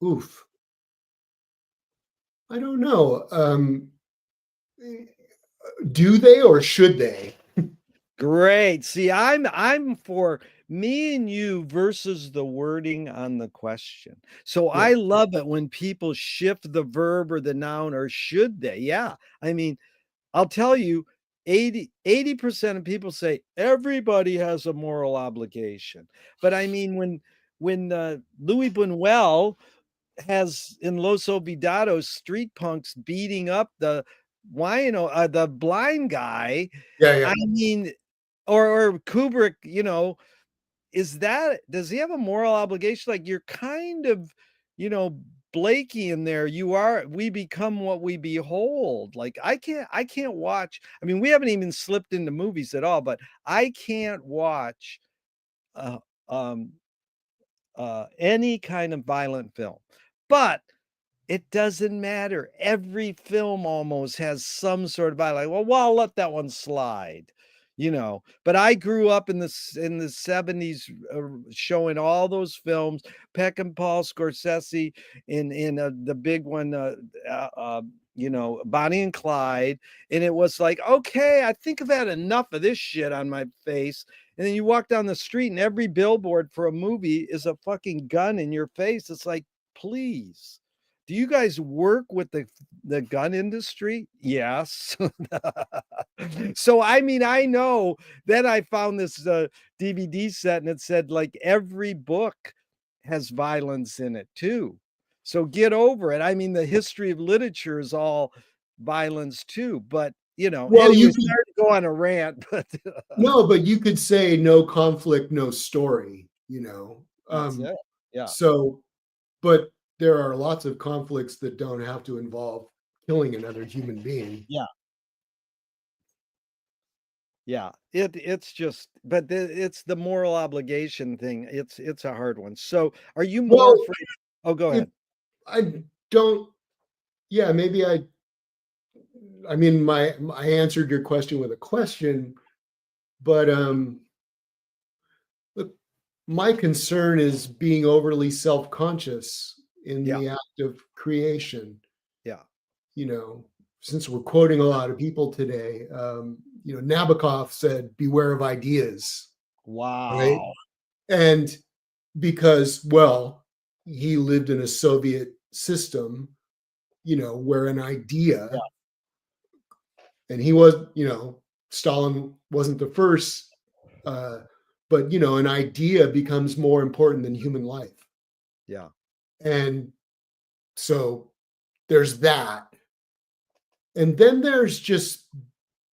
Oof. I don't know. Do they or should they? Great. See, I'm for me and you versus the wording on the question. So Yeah. I love it when people shift the verb or the noun or should they? Yeah. I mean, I'll tell you, 80% of people say everybody has a moral obligation. But I mean, when Louis Buñuel has in Los Olvidados street punks beating up the wino, the blind guy. Yeah. I Yeah. mean, or Kubrick, does he have a moral obligation? Like you're kind of, you know, Blakey in there. We become what we behold. Like I can't watch. I mean, we haven't even slipped into movies at all, but I can't watch uh um any kind of violent film. But it doesn't matter. Every film almost has some sort of violence. Well, I'll let that one slide, But I grew up in the 70s, showing all those films, Peck and Paul, Scorsese, in the big one, Bonnie and Clyde, and it was like, okay, I think I've had enough of this shit on my face. And then you walk down the street, and every billboard for a movie is a fucking gun in your face. It's like, please. Do you guys work with the gun industry? Yes. So, I mean, I know that I found this DVD set and it said like every book has violence in it too. So get over it. I mean, the history of literature is all violence too. But, Well, anyway, you could sorry to go on a rant, but no, but you could say no conflict, no story, that's it. Yeah. So, but there are lots of conflicts that don't have to involve killing another human being. Yeah. Yeah, it's just, but it's the moral obligation thing. It's a hard one. So, are you more Well, afraid? Oh, go if ahead. I don't, yeah, maybe I mean, I answered your question with a question, but look, my concern is being overly self-conscious in Yeah, the act of creation. yeah, You know, since we're quoting a lot of people today, Nabokov said, "Beware of ideas," right? wow, And because, well, he lived in a Soviet system, where an yeah, idea, and he was, Stalin wasn't the first, uh, but an idea becomes more important than human life. yeah, And so there's that. And then there's just,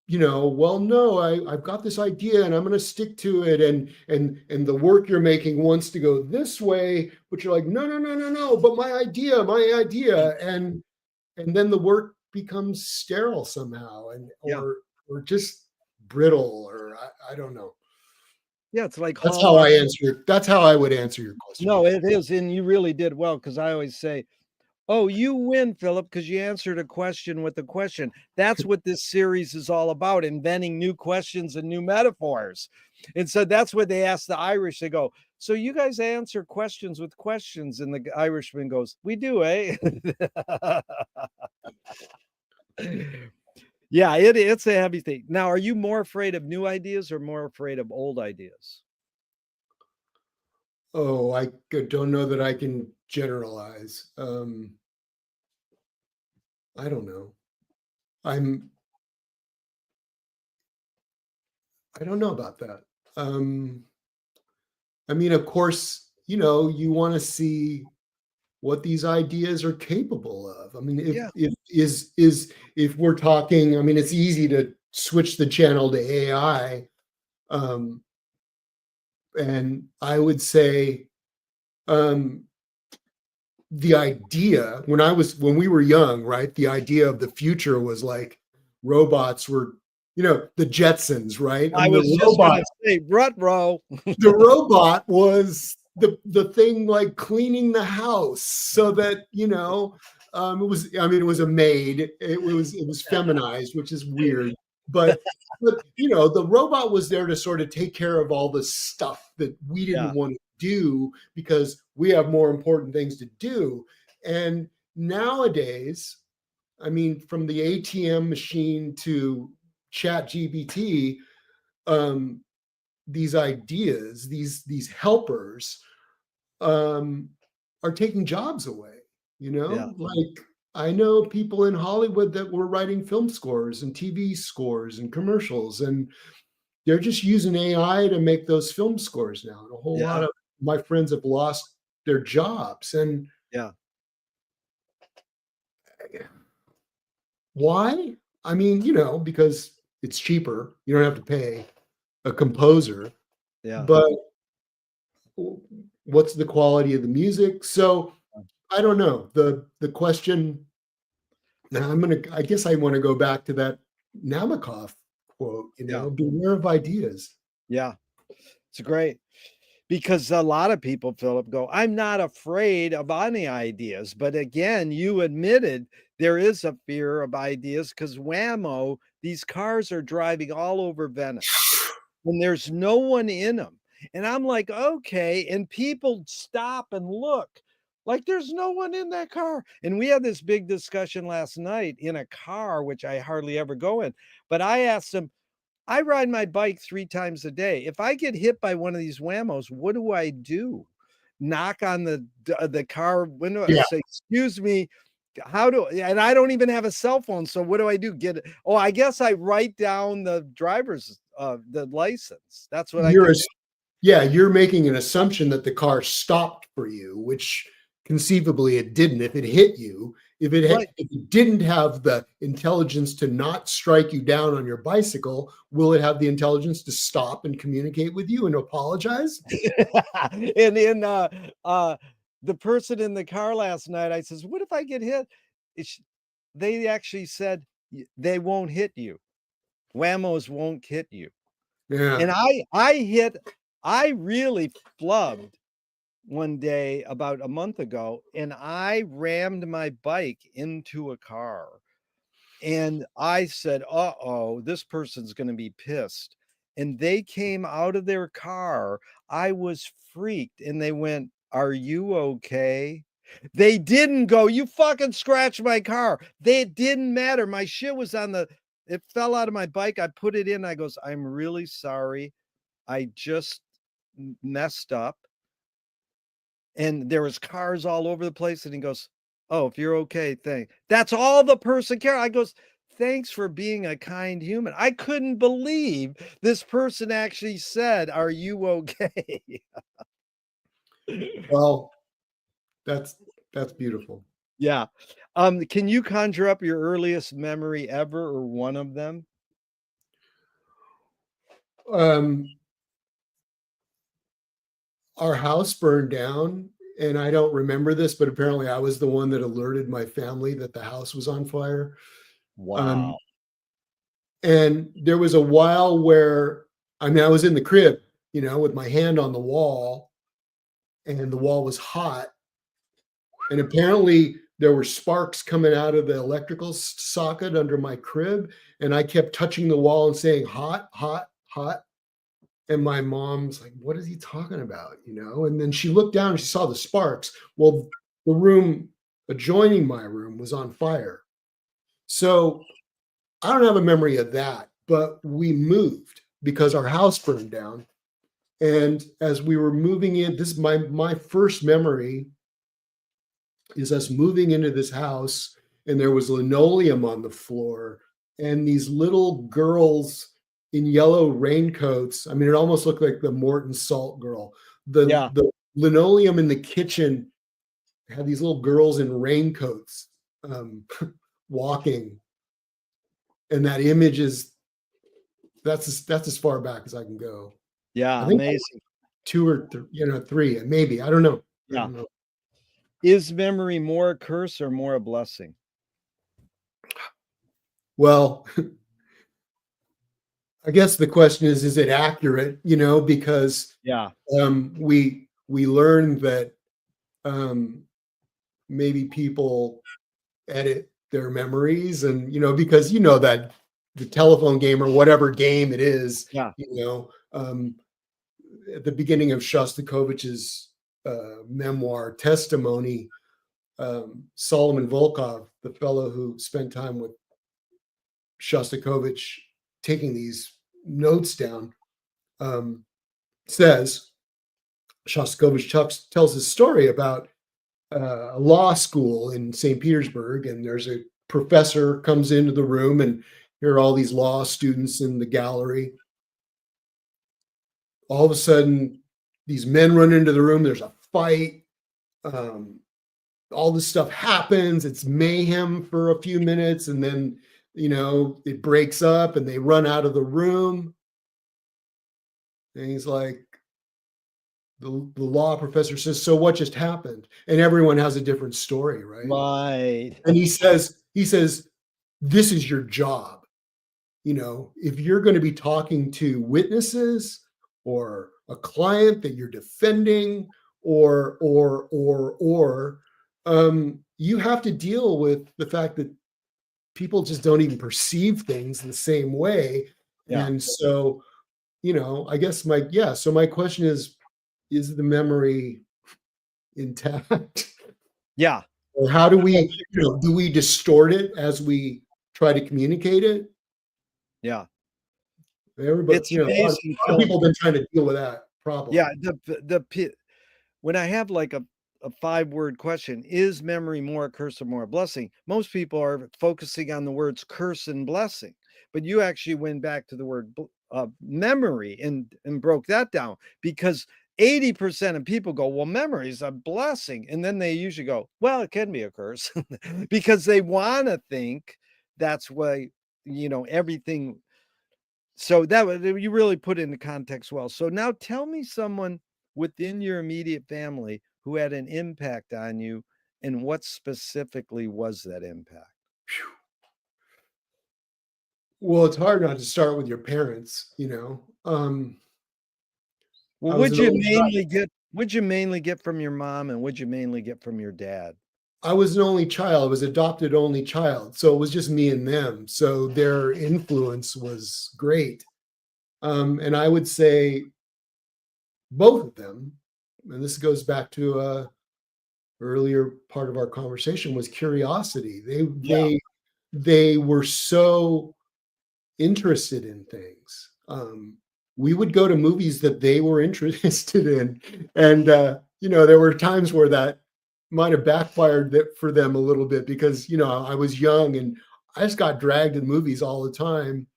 well, no, I've got this idea and I'm going to stick to it. And the work you're making wants to go this way, but you're like, no, no, no, no, no, but my idea. And then the work becomes sterile somehow, and yeah, or just brittle, or I don't know. yeah. It's like That's how Hallmark. that's how I would answer your question. No, it is, and you really did well because I always say, "Oh, you win, Philip, because you answered a question with a question." That's what this series is all about, inventing new questions and new metaphors. And so that's what they ask the Irish. They go, "So you guys answer questions with questions?" And the Irishman goes, "We do, eh?" Yeah, it's a heavy thing. Now, are you more afraid of new ideas or more afraid of old ideas? Oh, don't know that I can generalize. I don't know. I'm I don't know about that. Um, I mean, of course, you want to see what these ideas are capable of. I mean, Yeah, if we're talking, I mean, it's easy to switch the channel to AI, um, and I would say um, the idea when we were young, right? The idea of the future was like robots were, the Jetsons, right? I I mean, was just gonna say, Rutro. the robot was the thing like cleaning the house so that it was, I mean, it was a maid, it was feminized, which is weird. but you know, the robot was there to sort of take care of all the stuff that we didn't Yeah. want to do because we have more important things to do. And nowadays, I mean, from the ATM machine to Chat GBT, um, these ideas, these helpers, um, are taking jobs away. You Yeah. know, like I know people in Hollywood that were writing film scores and TV scores and commercials, and they're just using AI to make those film scores now. And a whole lot Yeah. of my friends have lost their jobs. And Yeah. why? I mean, you know, because it's cheaper. You don't have to pay a composer, Yeah. but what's the quality of the music? So I don't know. The question, now I guess I want to go back to that Nabokov quote, you Yeah. know, beware of ideas. Yeah. It's great. Because a lot of people, Philip, go, I'm not afraid of any ideas. But again, you admitted there is a fear of ideas because whammo, these cars are driving all over Venice and there's no one in them. And I'm like, okay. And people stop and look like there's no one in that car. And we had this big discussion last night in a car, which I hardly ever go in. But I asked them, I ride my bike 3 times a day. If I get hit by one of these whammos, what do I do? Knock on the car window and Yeah. say, "Excuse me, how do," and I don't even have a cell phone, so what do I do? Get, oh, I guess I write down the driver's, the license. That's what I You're can a do. Yeah, you're making an assumption that the car stopped for you, which conceivably it didn't. If it hit you, Right. if it didn't have the intelligence to not strike you down on your bicycle, will it have the intelligence to stop and communicate with you and apologize? And in, the person in the car last night, I says, "What if I get hit?" It's They actually said, "They won't hit you. Whammos won't hit you." Yeah. And I really flubbed one day about a month ago, and I rammed my bike into a car. And I said, "Uh-oh, this person's gonna be pissed." And they came out of their car. I was freaked, and they went, "Are you okay?" They didn't go, "You fucking scratched my car." It didn't matter. My shit was on the it fell out of my bike. I put it in. I goes, "I'm really sorry. I just messed up." And there was cars all over the place, and he goes, "Oh, if you're okay, that's all the person care." I goes, "Thanks for being a kind human." I couldn't believe this person actually said, "Are you okay?" Well, that's that's beautiful. Yeah. Can you conjure up your earliest memory ever or one of them? Um, our house burned down, and I don't remember this, but apparently I was the one that alerted my family that the house was on fire. Um, Wow. And there was a while where, I mean, I was in the crib, you know, with my hand on the wall, and the wall was hot. And apparently there were sparks coming out of the electrical socket under my crib. And I kept touching the wall and saying, hot, hot, hot. And my mom's like, what is he talking about? You know, and then she looked down and she saw the sparks. Well, the room adjoining my room was on fire. So I don't have a memory of that, but we moved because our house burned down. And as we were moving in, this is my first memory is us moving into this house, and there was linoleum on the floor, and these little girls in yellow raincoats. I mean, it almost looked like the Morton Salt girl. Yeah. The linoleum in the kitchen had these little girls in raincoats walking, and that image is that's as far back as I can go. I Yeah, think amazing. 2 or you know, 3, maybe. I don't know. I Yeah. don't know. Is memory more a curse or more a blessing? Well, I guess the question is it accurate? You know, because Yeah. we learned that um, maybe people edit their memories, and you know, because you know that the telephone game or whatever game it is, Yeah. At the beginning of Shostakovich's memoir testimony, Solomon Volkov, the fellow who spent time with Shostakovich taking these notes down, says Shostakovich tells his story about a law school in St. Petersburg, and there's a professor comes into the room, and here are all these law students in the gallery. All of a sudden, these men run into the room. There's a fight. All this stuff happens. It's mayhem for a few minutes, and then it breaks up, and they run out of the room. And he's like, the law professor says, "So what just happened?" And everyone has a different story, right? Right. And he says, "This is your job. If you're going to be talking to witnesses or a client that you're defending, or you have to deal with the fact that people just don't even perceive things the same way." Yeah. And so, I guess so my question is the memory intact? Yeah. Or how do we, do we distort it as we try to communicate it? Yeah. Everybody, It's a lot amazing, of Phillip. people have been trying to deal with that problem. Yeah. When I have like a 5-word question, is memory more a curse or more a blessing? Most people are focusing on the words curse and blessing, but you actually went back to the word memory and broke that down, because 80% of people go, well, memory is a blessing. And then they usually go, well, it can be a curse because they want to think that's why, everything. So you really put it into context well. So now tell me someone within your immediate family who had an impact on you, and what specifically was that impact? Well, it's hard not to start with your parents. Well, I was an only child. would you mainly get from your mom, and would you mainly get from your dad? I was an only child. I was adopted only child, so it was just me and them. So their influence was great, and I would say both of them. And this goes back to earlier part of our conversation, was curiosity. Yeah. They were so interested in things. We would go to movies that they were interested in, and there were times where that might have backfired for them a little bit, because I was young and I just got dragged in movies all the time.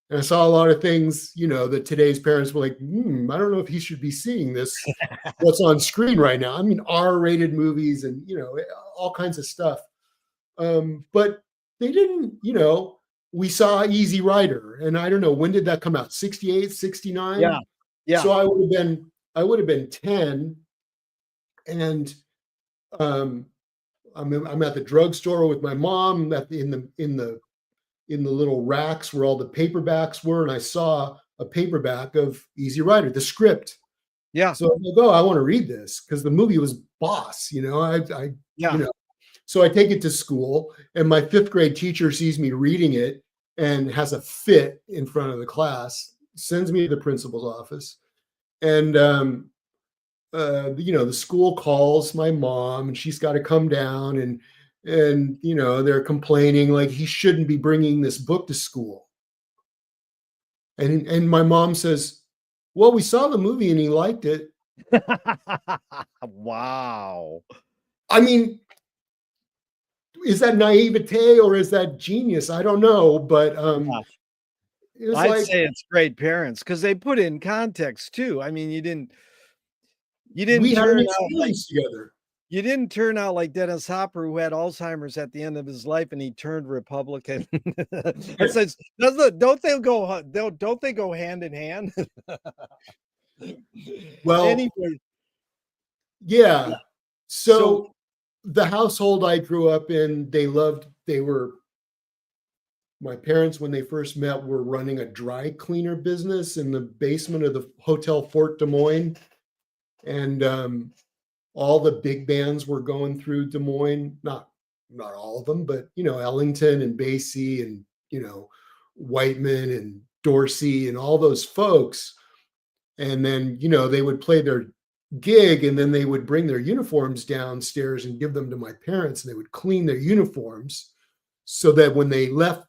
And I saw a lot of things, that today's parents were like, I don't know if he should be seeing this, what's on screen right now. I mean, R-rated movies and, all kinds of stuff. But they didn't, we saw Easy Rider, and I don't know, when did that come out? 68, 69? Yeah. Yeah. So I would have been 10, and I'm at the drugstore with my mom in the little racks where all the paperbacks were, and I saw a paperback of Easy Rider, the script. Yeah. So I'm like, I want to read this, because the movie was boss, Yeah. So I take it to school, and my 5th grade teacher sees me reading it and has a fit in front of the class, sends me to the principal's office, and the school calls my mom, and she's got to come down, and they're complaining like he shouldn't be bringing this book to school. And my mom says, well, we saw the movie and he liked it. Wow. I mean, is that naivete or is that genius? I don't know, but it was I'd say it's great parents, because they put in context too. I mean, you didn't we had an turn out like experience together. you didn't turn out like Dennis Hopper, who had Alzheimer's at the end of his life, and he turned Republican. It says, don't they go hand in hand? Well, anyway, yeah. So so the household I grew up in, my parents, when they first met, were running a dry cleaner business in the basement of the Hotel Fort Des Moines. And all the big bands were going through Des Moines, not all of them, but Ellington and Basie and Whiteman and Dorsey and all those folks. And then, they would play their gig and then they would bring their uniforms downstairs and give them to my parents and they would clean their uniforms so that when they left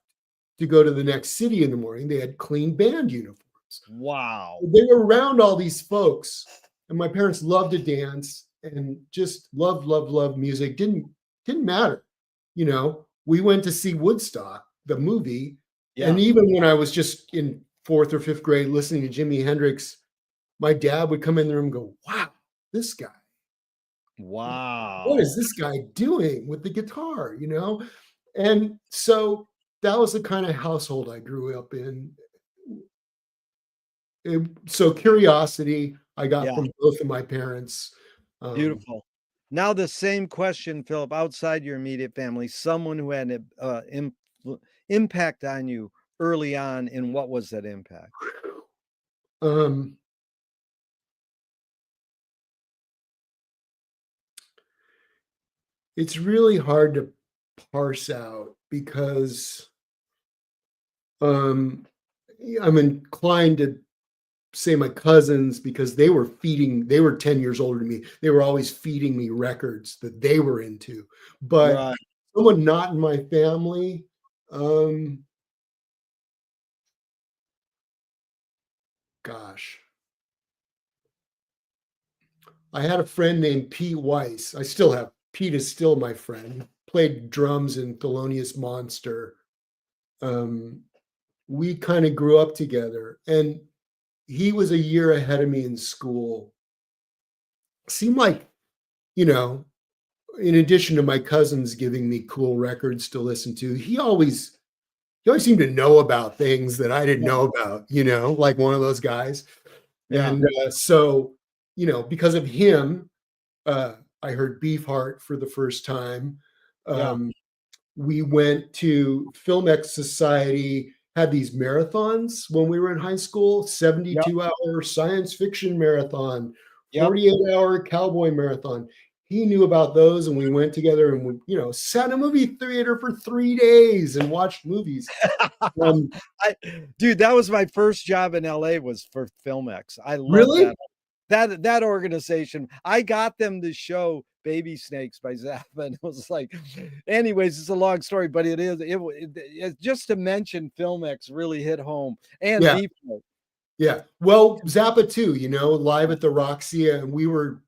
to go to the next city in the morning, they had clean band uniforms. Wow. They were around all these folks and my parents loved to dance and just loved music. Didn't matter. We went to see Woodstock, the movie. Yeah. And even when I was just in 4th or 5th grade listening to Jimi Hendrix, my dad would come in the room and go, wow, this guy. Wow. What is this guy doing with the guitar, And so that was the kind of household I grew up in. So curiosity I got from both of my parents. Beautiful. Now the same question, Phillip, outside your immediate family, someone who had an impact on you early on, and what was that impact? It's really hard to parse out because I'm inclined to say my cousins because they were 10 years older than me. They were always feeding me records that they were into. But someone not in my family, gosh. I had a friend named Pete Weiss. I still have. Pete is still my friend. Played drums in Thelonious Monster. We kind of grew up together. And he was a year ahead of me in school. Seemed like, in addition to my cousins giving me cool records to listen to, he always seemed to know about things that I didn't know about, like one of those guys. Yeah. And so, because of him, I heard Beefheart for the first time. We went to Film Society, had these marathons when we were in high school, 72-hour science fiction marathon, 48-hour cowboy marathon. He knew about those and we went together and we, sat in a movie theater for 3 days and watched movies. Dude, that was my first job in LA was for Filmex. I love really? that organization. I got them to show Baby Snakes by Zappa, and it was like, anyways, it's a long story, but it just to mention Filmex really hit home. And Beefheart. Yeah. Well, Zappa too, live at the Roxy, and we were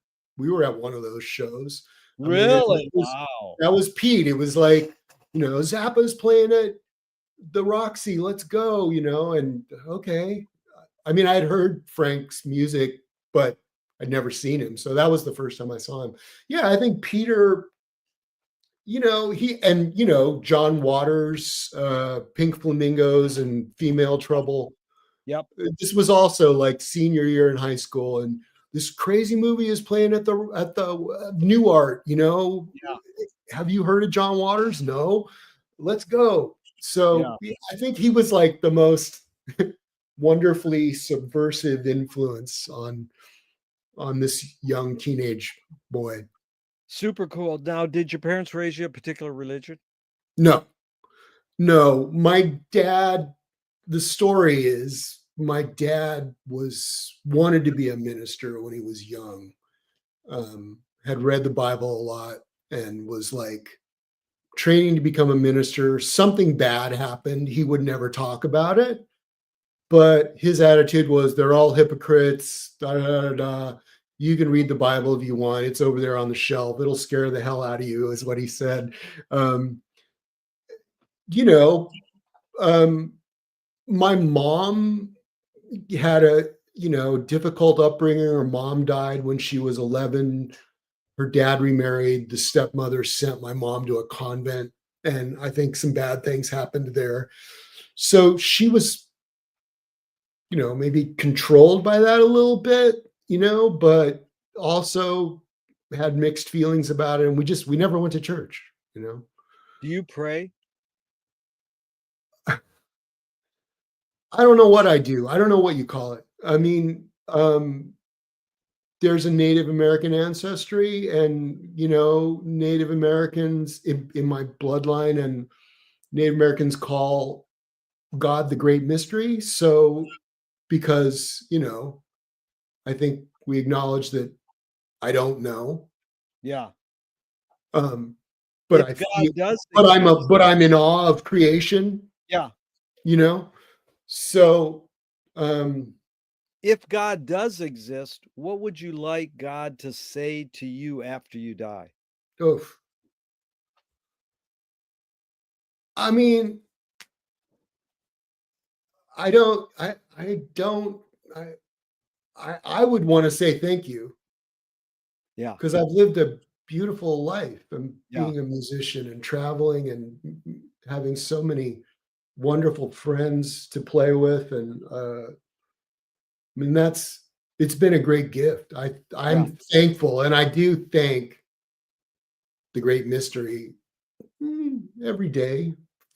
at one of those shows. Really? Wow. That was Pete. It was like, Zappa's playing at the Roxy. Let's go, and okay. I had heard Frank's music, but I'd never seen him. So that was the first time I saw him. Yeah, I think Peter, John Waters, Pink Flamingos and Female Trouble. Yep. This was also like senior year in high school, and this crazy movie is playing at the New Art. Have you heard of John Waters? No. Let's go. So I think he was like the most wonderfully subversive influence on this young teenage boy. Super cool. Now, did your parents raise you a particular religion? No. My dad, the story is my dad wanted to be a minister when he was young, had read the Bible a lot and was like training to become a minister. Something bad happened. He would never talk about it. But his attitude was, they're all hypocrites, da, da, da, da. You can read the Bible if you want. It's over there on the shelf. It'll scare the hell out of you, is what he said. My mom had a, difficult upbringing. Her mom died when she was 11. Her dad remarried. The stepmother sent my mom to a convent. And I think some bad things happened there. So she was, maybe controlled by that a little bit, but also had mixed feelings about it. And we never went to church, Do you pray? I don't know what I do. I don't know what you call it. There's a Native American ancestry and, Native Americans in my bloodline, and Native Americans call God, the great mystery. So, because, I think we acknowledge that I don't know. Yeah. Um, but I If feel, God does exist. but I'm in awe of creation, Yeah. you know? So, um, If God does exist, what would you like God to say to you after you die? oof. I mean, I don't, I would want to say thank you Yeah. because I've lived a beautiful life and Yeah. being a musician and traveling and having so many wonderful friends to play with. And, I mean, it's been a great gift. Yeah. I'm thankful. And I do thank the great mystery every day.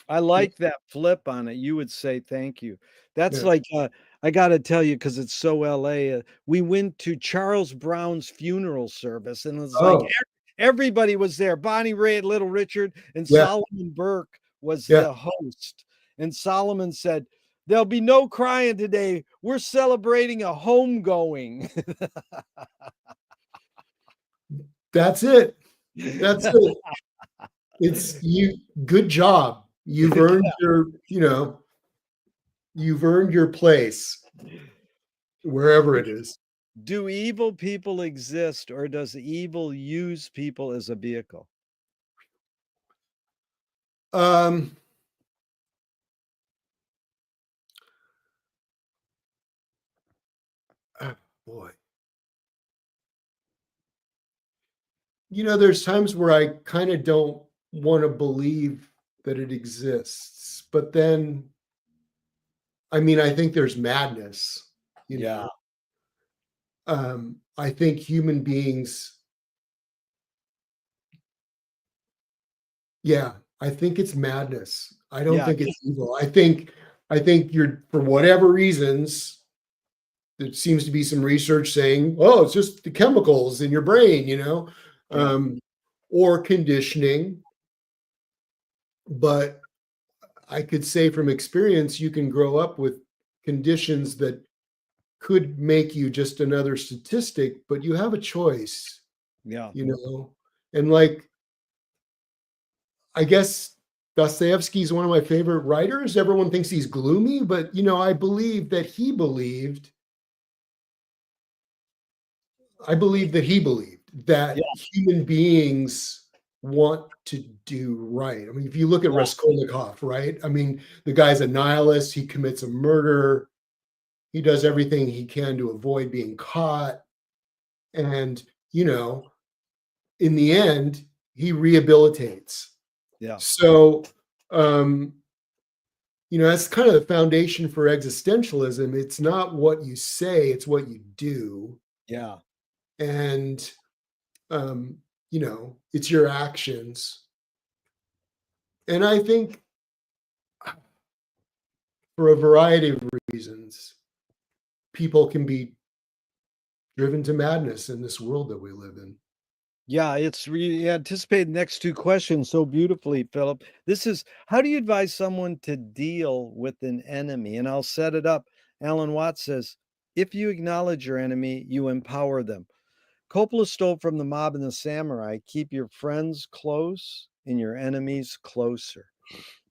I like that flip on it. You would say thank you. That's Yeah. like, I gotta tell you, because it's so LA. We went to Charles Brown's funeral service, and it's like Oh, everybody was there. Bonnie Raitt, Little Richard, and yeah. Solomon Burke was Yeah. the host. And Solomon said, "There'll be no crying today. We're celebrating a homegoing." That's it. That's it. It's you. Good job. You've earned your place wherever it is. Do evil people exist, or does evil use people as a vehicle? Um, ah, boy, there's times where I kind of don't want to believe that it exists, but then, I mean, I think there's madness. You Yeah. know, I think human beings. Yeah, I think it's madness. I don't Yeah. think it's evil. I think you're for whatever reasons. There seems to be some research saying, "Oh, it's just the chemicals in your brain," Yeah. um, or conditioning. But I could say from experience, you can grow up with conditions that could make you just another statistic, but you have a choice, Yeah. you know. And like, I guess Dostoevsky is one of my favorite writers. Everyone thinks he's gloomy, but I believe that he believed that Yeah. human beings want to do right. I mean, if you look at Yeah. Raskolnikov, right? I mean, the guy's a nihilist. He commits a murder. He does everything he can to avoid being caught. And, you know, in the end, he rehabilitates. Yeah. So, um, that's kind of the foundation for existentialism. It's not what you say, it's what you do. Yeah. And, um, it's your actions. And I think for a variety of reasons, people can be driven to madness in this world that we live in. Yeah, it's you anticipated the next two questions so beautifully, Philip. This is, how do you advise someone to deal with an enemy? And I'll set it up. Alan Watts says, if you acknowledge your enemy, you empower them. Coppola stole from the mob and the samurai. Keep your friends close and your enemies closer.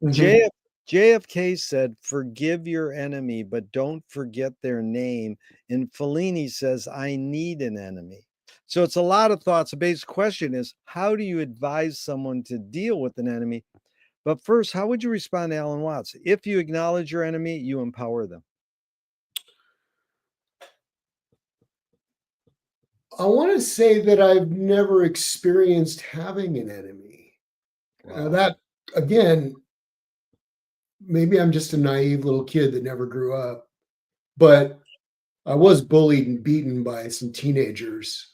Mhm. JF, JFK said, forgive your enemy, but don't forget their name. And Fellini says, I need an enemy. So it's a lot of thoughts. The basic question is, how do you advise someone to deal with an enemy? But first, how would you respond to Alan Watts? If you acknowledge your enemy, you empower them. I want to say that I've never experienced having an enemy. Wow. That, again, maybe I'm just a naive little kid that never grew up, but I was bullied and beaten by some teenagers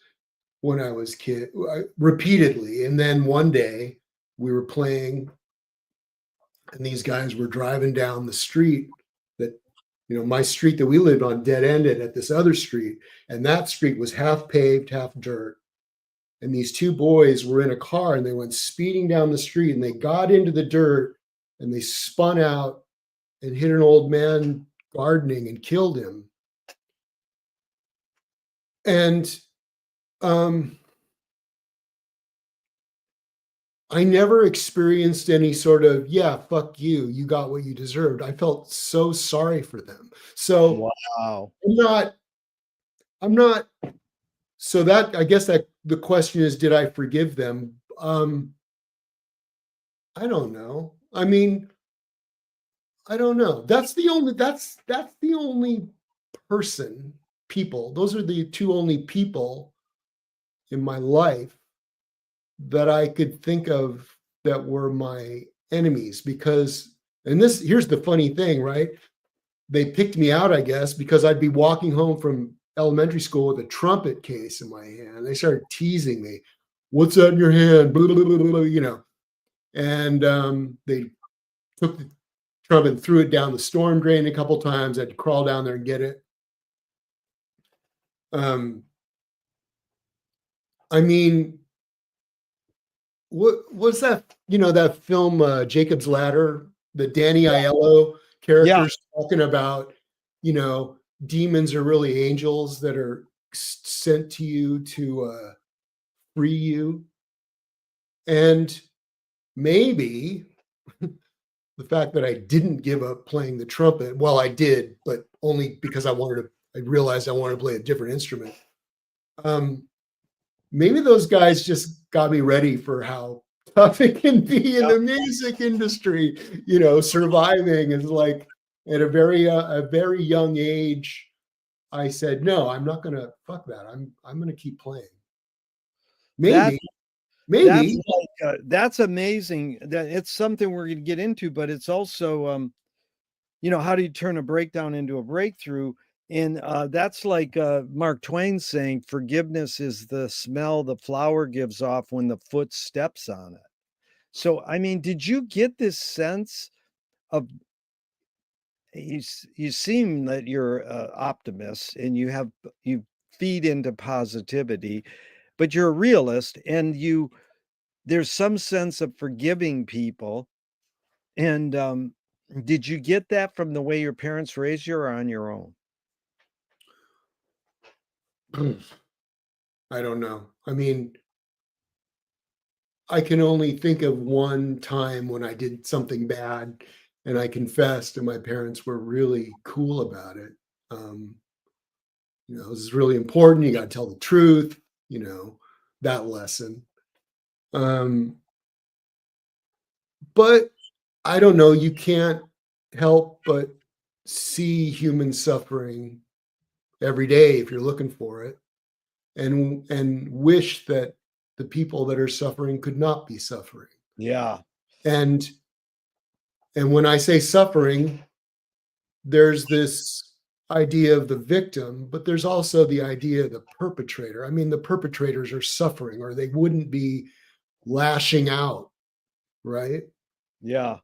when I was kid repeatedly. And then one day we were playing and these guys were driving down the street that my street that we lived on dead ended at this other street, and that street was half paved, half dirt. And these two boys were in a car and they went speeding down the street and they got into the dirt and they spun out and hit an old man gardening and killed him. And I never experienced any sort of, yeah, fuck you, you got what you deserved. I felt so sorry for them. So Wow. I'm not, so that, I guess that the question is, did I forgive them? I don't know. I mean, I don't know. That's the only people. Those are the two only people in my life that I could think of that were my enemies, because, and this, here's the funny thing, right? They picked me out, I guess, because I'd be walking home from elementary school with a trumpet case in my hand. They started teasing me. What's that in your hand? Blah, blah, blah, blah, you know. And they took the trumpet and threw it down the storm drain a couple times. I had to crawl down there and get it. I mean, what was that? You know, that film Jacob's Ladder, the Danny Aiello characters talking about, you know, demons are really angels that are sent to you to free you. And maybe the fact that I didn't give up playing the trumpet, well, I did, but only because I realized I wanted to play a different instrument. Maybe those guys just got me ready for how tough it can be in the music industry. You know, surviving is like, at a very young age, I said, no, I'm not gonna, fuck that. I'm gonna keep playing. Maybe. That's amazing. That it's something we're going to get into, but it's also, you know, how do you turn a breakdown into a breakthrough? And that's like Mark Twain saying, forgiveness is the smell the flower gives off when the foot steps on it. So, I mean, did you get this sense of, you seem that you're an optimist and you feed into positivity, but you're a realist, and there's some sense of forgiving people. And did you get that from the way your parents raised you or on your own? I don't know. I mean, I can only think of one time when I did something bad and I confessed, and my parents were really cool about it. Um, you know, this is really important. You got to tell the truth, you know, that lesson. But I don't know. You can't help but see human suffering every day if you're looking for it, and wish that the people that are suffering could not be suffering. Yeah. And when I say suffering, there's this idea of the victim, but there's also the idea of the perpetrator. I mean, the perpetrators are suffering, or they wouldn't be lashing out, right? Yeah.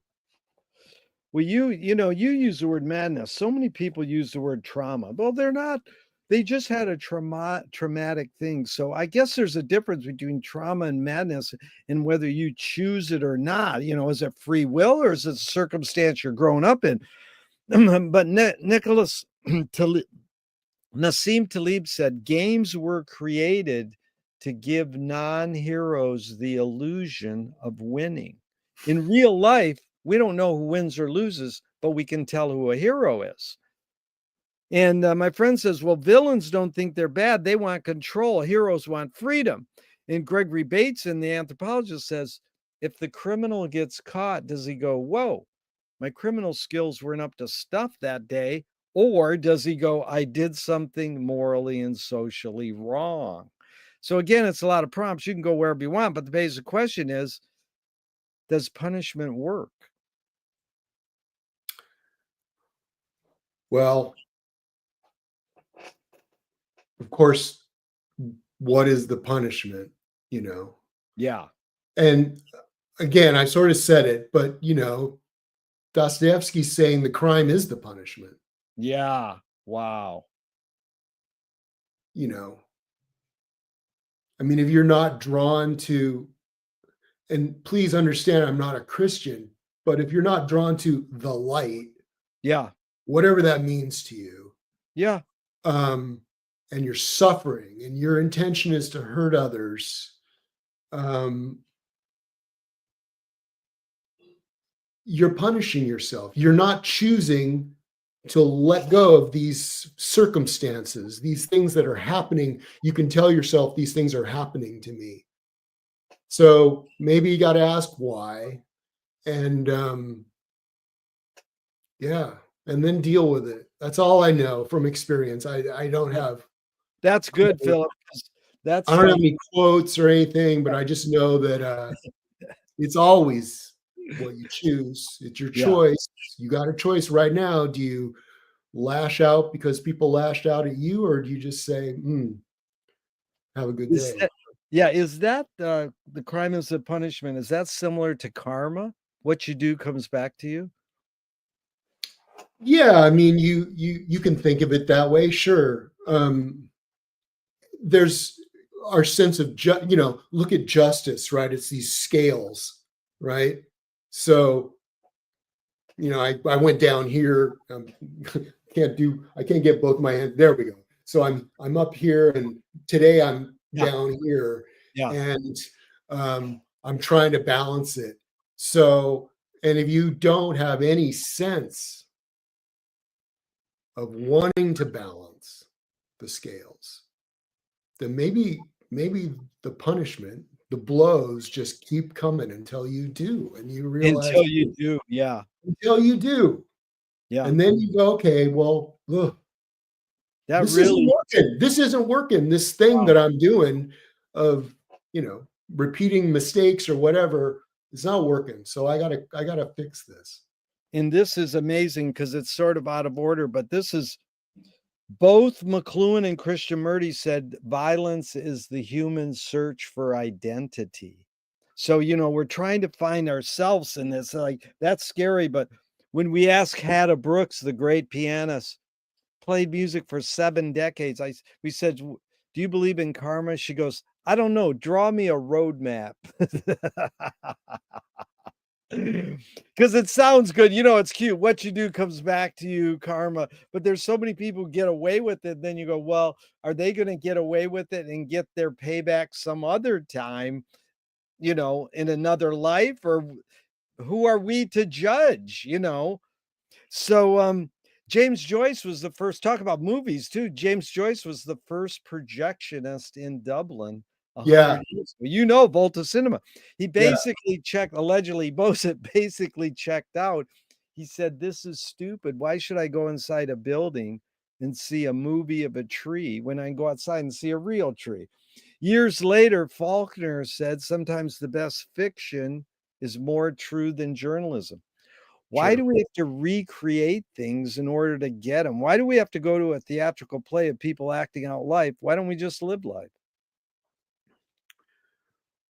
Well, you know, you use the word madness. So many people use the word trauma. Well, they're not, they just had a traumatic thing. So I guess there's a difference between trauma and madness, and whether you choose it or not. You know, is it free will or is it a circumstance you're growing up in? But Nicholas Nassim Taleb said games were created to give non-heroes the illusion of winning. In real life, we don't know who wins or loses, but we can tell who a hero is. And my friend says, well, villains don't think they're bad. They want control. Heroes want freedom. And Gregory Bateson, the anthropologist, says, if the criminal gets caught, does he go, whoa, my criminal skills weren't up to stuff that day? Or does he go, I did something morally and socially wrong? So again, it's a lot of prompts. You can go wherever you want, but the basic question is, does punishment work? Well, of course, what is the punishment, you know? Yeah. And again, I sort of said it, but, you know, Dostoevsky's saying the crime is the punishment. Yeah. Wow. You know, I mean, if you're not drawn to, and please understand, I'm not a Christian, but if you're not drawn to the light, Yeah. whatever that means to you. Yeah. Um, and you're suffering and your intention is to hurt others, um, you're punishing yourself. You're not choosing to let go of these circumstances, these things that are happening. You can tell yourself these things are happening to me. So maybe you got to ask why, and yeah, and then deal with it. That's all I know from experience. I don't have That's good, Philip. 'Cause that's I don't have something. any quotes or anything, but I just know that it's always what you choose. It's your Yeah. choice. You got a choice right now. Do you lash out because people lashed out at you, or do you just say, have a good Is day? that yeah, is that, the crime is a punishment, is that similar to karma? What you do comes back to you? Yeah, I mean, you can think of it that way, sure. There's our sense of look at justice, right? It's these scales, right? So I went down here. I can't get both my hands. There we go. So I'm up here, and today I'm Yeah, down here, yeah. and I'm trying to balance it. So, and if you don't have any sense of wanting to balance the scales, then maybe the punishment, the blows just keep coming until you do, and you realize Until you do, yeah, until you do. yeah. And then you go, okay, well, ugh, That this isn't really working. This isn't working. This thing wow. that I'm doing of, repeating mistakes or whatever, is not working. So I gotta fix this. And this is amazing because it's sort of out of order, but this is both McLuhan and Krishnamurti said violence is the human search for identity. So, we're trying to find ourselves in this, like, that's scary, but when we ask Hadda Brooks, the great pianist, played music for 7 decades, we said, "Do you believe in karma?" She goes, "I don't know, draw me a roadmap." 'Cause it sounds good, it's cute. What you do comes back to you, karma, but there's so many people who get away with it, then you go, "Well, are they gonna get away with it and get their payback some other time, in another life, or who are we to judge?" So, James Joyce was the first talk about movies too. James Joyce was the first projectionist in Dublin Yeah, 100 years ago. Volta Cinema. He yeah. basically checked allegedly, Bose basically checked out. He said, "This is stupid. Why should I go inside a building and see a movie of a tree when I can go outside and see a real tree?" Years later, Faulkner said, "Sometimes the best fiction is more true than journalism." Why Sure. do we have to recreate things in order to get them? Why do we have to go to a theatrical play of people acting out life? Why don't we just live life?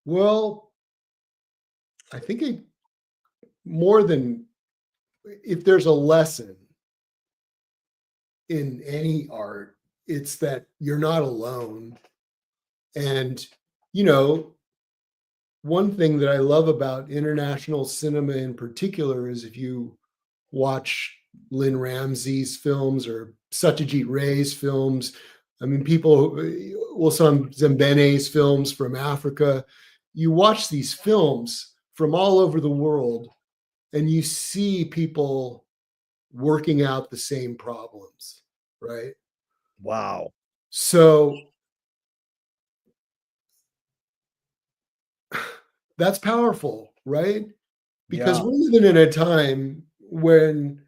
Well, I think more than if there's a lesson in any art, it's that you're not alone. And, you know, one thing that I love about international cinema in particular is if you watch Lynn Ramsey's films or Satyajit Ray's films, I mean, people, some Zembene's films from Africa, you watch these films from all over the world and you see people working out the same problems, right? Wow. So that's powerful, right? Because Yeah. we're living in a time when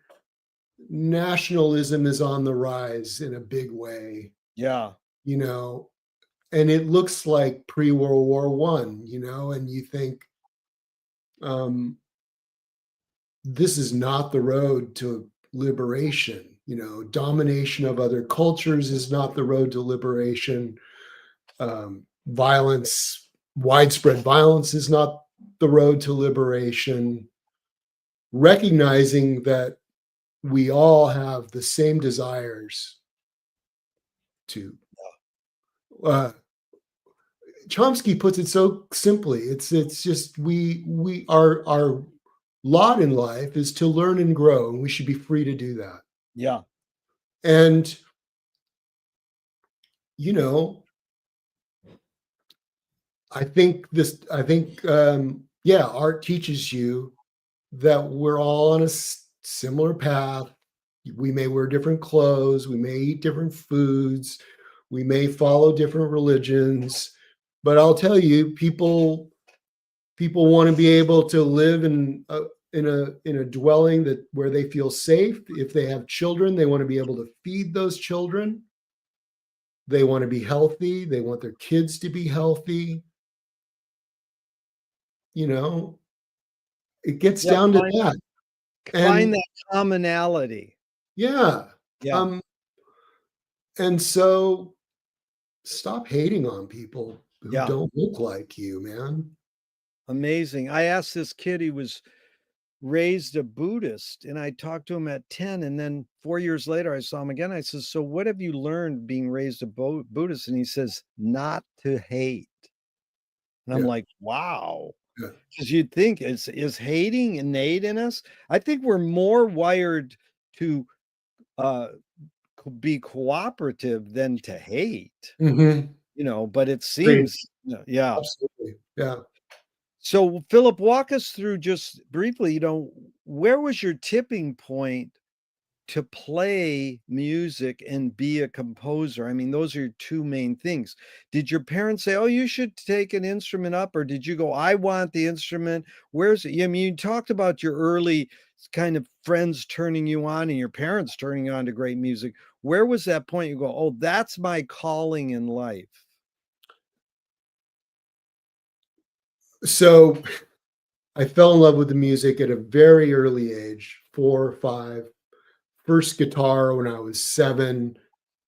nationalism is on the rise in a big way, Yeah. you know, and it looks like pre-World War One, and you think um, this is not the road to liberation. Domination of other cultures is not the road to liberation. Violence, widespread violence, is not the road to liberation. Recognizing that we all have the same desires to uh, Chomsky puts it so simply. It's just we our lot in life is to learn and grow, and we should be free to do that. Yeah. And, you know, I think, yeah, art teaches you that we're all on a similar path. We may wear different clothes, we may eat different foods, we may follow different religions, but I'll tell you, people want to be able to live in a dwelling that where they feel safe. If they have children, they want to be able to feed those children. They want to be healthy. They want their kids to be healthy. You know, it gets Yeah. down to that. Find And that commonality. yeah, Yeah. um, and so stop hating on people who Yeah. don't look like you, man. Amazing. I asked this kid, he was raised a Buddhist, and I talked to him at 10, and then 4 years later I saw him again. I said, "So what have you learned being raised a Buddhist?" And he says, "Not to hate." And I'm Yeah, like, "Wow." yeah. Because you'd think, is hating innate in us? I think we're more wired to uh be cooperative than to hate, Mhm. but it Agreed. seems, yeah. Absolutely. Yeah. So, Philip, walk us through just briefly, where was your tipping point to play music and be a composer? I mean, those are your two main things. Did your parents say, "Oh, you should take an instrument up," or did you go, "I want the instrument"? Where's it? I mean, you talked about your early kind of friends turning you on and your parents turning you on to great music. Where was that point you go, "Oh, that's my calling in life"? So I fell in love with the music at a very early age, 4 or 5. First guitar when I was 7.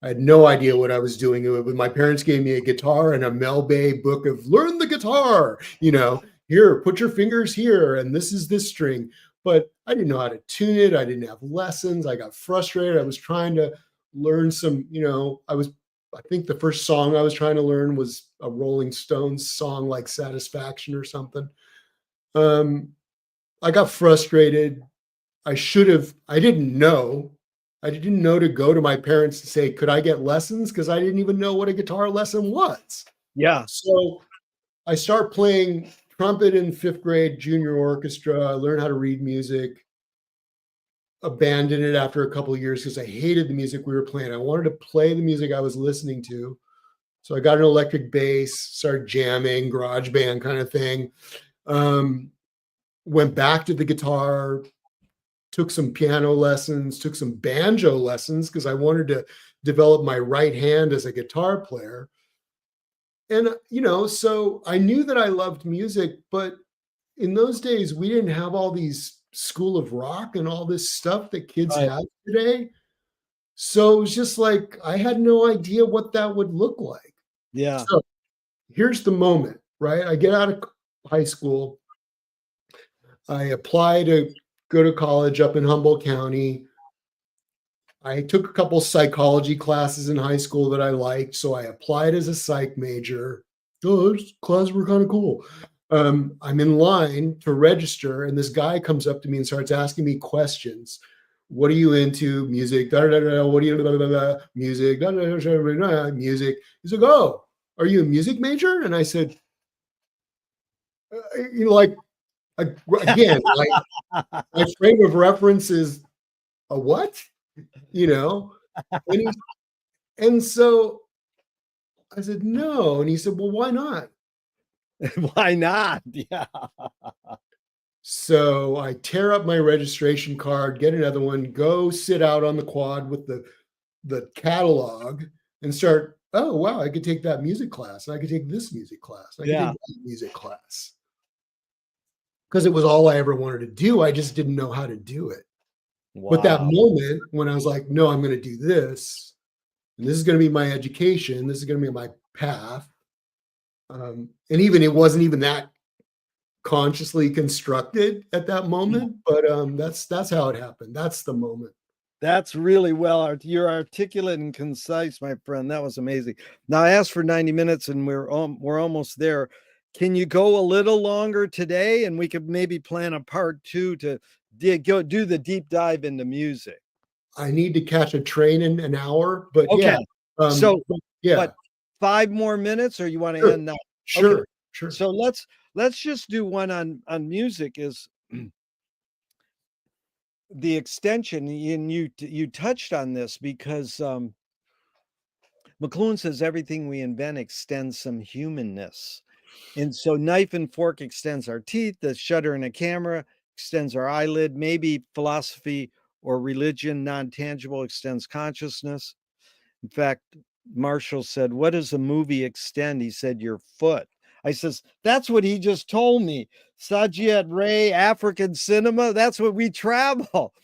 I had no idea what I was doing with. My parents gave me a guitar and a Mel Bay book of learn the guitar, here, put your fingers here, and this is this string. But I didn't know how to tune it. I didn't have lessons. I got frustrated. I was trying to learn I think the first song I was trying to learn was a Rolling Stones song like Satisfaction or something. Um, I got frustrated. I didn't know. I didn't know to go to my parents and say, could I get lessons? Because I didn't even know what a guitar lesson was. Yeah. So I start playing trumpet in 5th grade junior orchestra. I learned how to read music, abandoned it after a couple of years because I hated the music we were playing. I wanted to play the music I was listening to. So I got an electric bass, started jamming, garage band kind of thing. Um, Went back to the guitar, took some piano lessons, took some banjo lessons because I wanted to develop my right hand as a guitar player. And, so I knew that I loved music, but in those days, we didn't have all these School of Rock and all this stuff that kids Right. have today. So it was just like, I had no idea what that would look like. Yeah. So here's the moment, right? I get out of high school. I apply to go to college up in Humboldt County. I took a couple psychology classes in high school that I liked, so I applied as a psych major. Oh, those classes were kind of cool. I'm in line to register, and this guy comes up to me and starts asking me questions. What are you into? Music. Da, da, da, da, what do you da, da, da, da, music? Da, da, da, da, da, da, music. He's like, "Oh, are you a music major?" And I said, like again, like my frame of reference is a what? You know, and he and so I said, "No." And he said, "Well, why not?" Why not? Yeah. So I tear up my registration card, get another one, go sit out on the quad with the catalog and start, "Oh, wow, I could take that music class. And I could take this music class. And I could take Yeah. that music class." Because it was all I ever wanted to do. I just didn't know how to do it. But that Wow. moment when I was like, "No, I'm gonna do this, and this is gonna be my education. This is gonna be my path." And even it wasn't even that consciously constructed at that Yeah. moment, but that's how it happened. That's the moment. That's really you're articulate and concise, my friend. That was amazing. Now I asked for 90 minutes and we're almost there. Can you go a little longer today? And we could maybe plan a part 2 to go do the deep dive into music. I need to catch a train in an hour, but yeah. Okay. So, Yeah. but 5 more minutes, or you want to Sure. end now? Okay. Sure. Sure. So let's just do one on music is the extension, and you touched on this because McLuhan says everything we invent extends some humanness. And so knife and fork extends our teeth, the shutter in a camera extends our eyelid, maybe philosophy or religion, non-tangible, extends consciousness. In fact, Marshall said, "What does a movie extend?" He said, "Your foot." I says, "That's what he just told me. Sajiet Ray, African cinema, that's what we travel."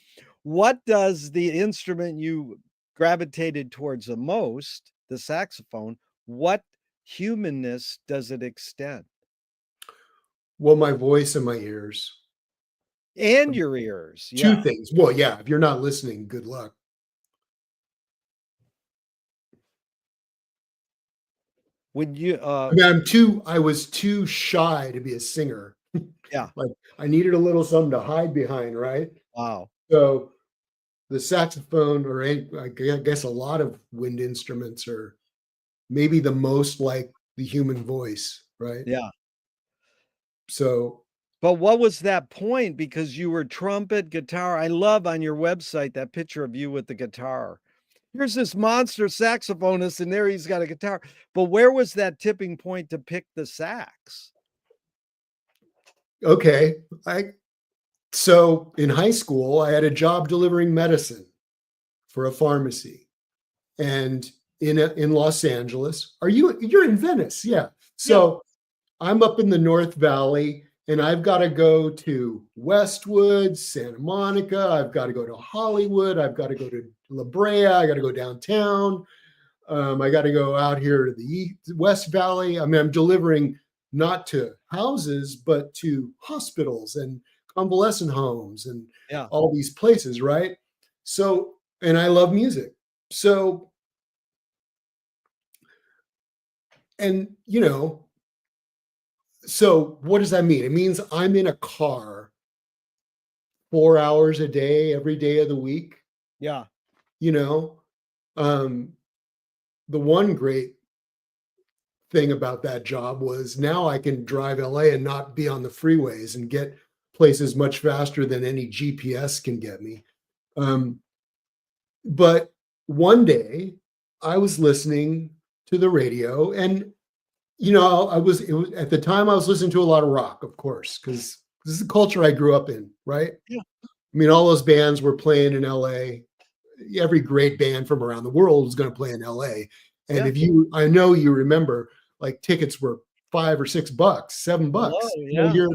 What does the instrument you gravitated towards the most, the saxophone, what humanness does it extend? Well, my voice and my ears. And your ears, Two yeah. things. Well, yeah, if you're not listening, good luck. When you I mean, I was too shy to be a singer. yeah, Like I needed a little something to hide behind, right? wow. So the saxophone, or I guess a lot of wind instruments, are maybe the most like the human voice, right? Yeah. So But what was that point? Because you were trumpet, guitar. I love on your website that picture of you with the guitar. Here's this monster saxophonist, and there he's got a guitar. But where was that tipping point to pick the sax? okay, so in high school, I had a job delivering medicine for a pharmacy, and in Los Angeles. You're in Venice? Yeah. Yeah. So I'm up in the North Valley, and I've got to go to Westwood, Santa Monica. I've got to go to Hollywood. I've got to go to La Brea. I got to go downtown. I got to go out here to the West Valley. I mean, I'm delivering not to houses, but to hospitals and convalescent homes and Yeah. all these places, right? So, and I love music. So, and so what does that mean? It means I'm in a car 4 hours a day, every day of the week. Yeah. You know, um, the one great thing about that job was now I can drive LA and not be on the freeways and get places much faster than any GPS can get me. Um, but one day I was listening to the radio, and it was at the time I was listening to a lot of rock, of course, because this is the culture I grew up in, right? Yeah. I mean, all those bands were playing in LA. Every great band from around the world was going to play in LA. And Yeah. I know you remember, like tickets were $5 or $6, Hello. $7. Yeah. You're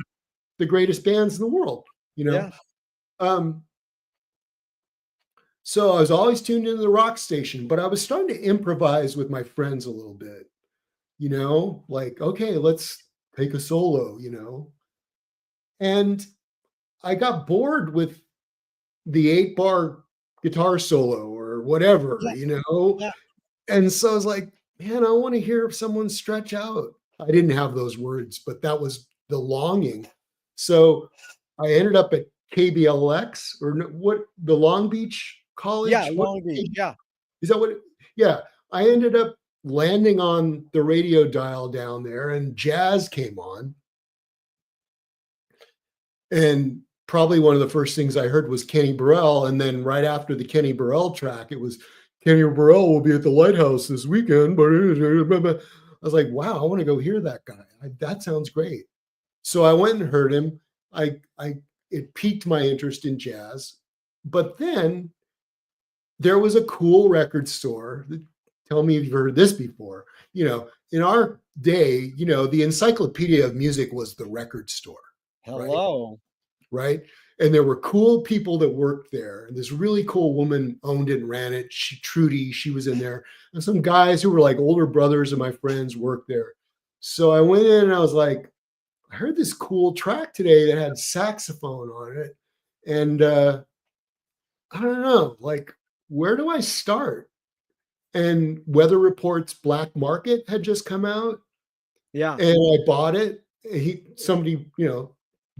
the greatest bands in the world, you know? Yeah. Um, so I was always tuned into the rock station, but I was starting to improvise with my friends a little bit, like, okay, let's take a solo. And I got bored with the 8-bar guitar solo or whatever, Yeah. Yeah. And so I was like, man, I want to hear someone stretch out. I didn't have those words, but that was the longing. So I ended up at KBLX, or what, the Long Beach Yeah. College. What Long Beach. Yeah. is that? Yeah, I ended up landing on the radio dial down there, and jazz came on. And probably one of the first things I heard was Kenny Burrell. And then right after the Kenny Burrell track, it was Kenny Burrell will be at the Lighthouse this weekend. But I was like, wow, I want to go hear that guy. That sounds great. So I went and heard him. It piqued my interest in jazz. But then there was a cool record store. Tell me if you've heard this before. In our day, the encyclopedia of music was the record store. Hello. Right? And there were cool people that worked there. And this really cool woman owned it and ran it. Trudy, she was in there. And some guys who were like older brothers of my friends worked there. So I went in and I was like, I heard this cool track today that had saxophone on it. And I don't know, like, where do I start? And Weather Report's Black Market had just come out. Yeah. and I bought it. Somebody,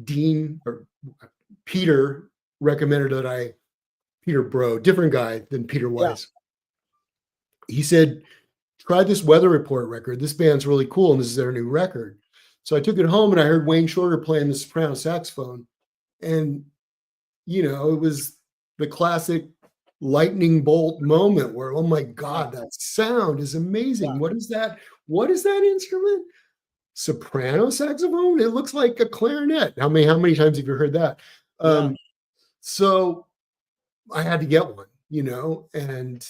Dean or Peter recommended that Peter Bro, different guy than Peter Yeah. Weiss. He said, try this Weather Report record. This band's really cool, and this is their new record. So I took it home and I heard Wayne Shorter playing the soprano saxophone. And, it was the classic lightning bolt moment where, oh my God, that sound is amazing. Yeah. What is that? What is that instrument? Soprano saxophone? It looks like a clarinet. How many times have you heard that? Yeah. So I had to get one, and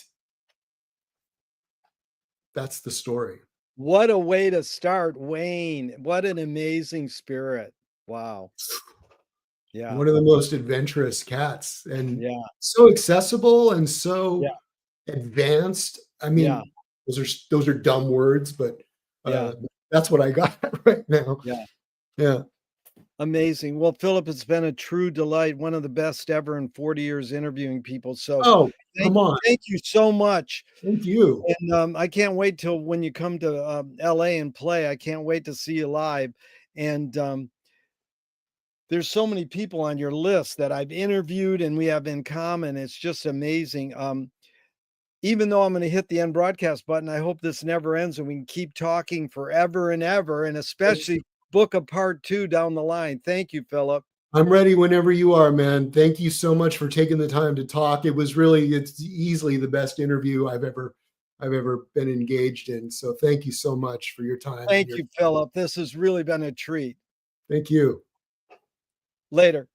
that's the story. What a way to start, Wayne. What an amazing spirit. Wow. Yeah. One of the most adventurous cats, and Yeah. so accessible and Yeah. so advanced. I Yeah. mean, those are dumb words, but Yeah. that's what I got right now. Yeah. Yeah. Amazing. Well, Phillip, it's been a true delight. One of the best ever in 40 years interviewing people. So Oh, come on. thank you so much. Thank you. And I can't wait till when you come to LA and play. I can't wait to see you live. And there's so many people on your list that I've interviewed and we have in common. It's just amazing. Even though I'm going to hit the end broadcast button, I hope this never ends and we can keep talking forever and ever, and especially book a part 2 down the line. Thank you, Phillip. I'm ready whenever you are, man. Thank you so much for taking the time to talk. It's easily the best interview I've ever been engaged in. So thank you so much for your time. Thank you, Phillip. This has really been a treat. Thank you. Later.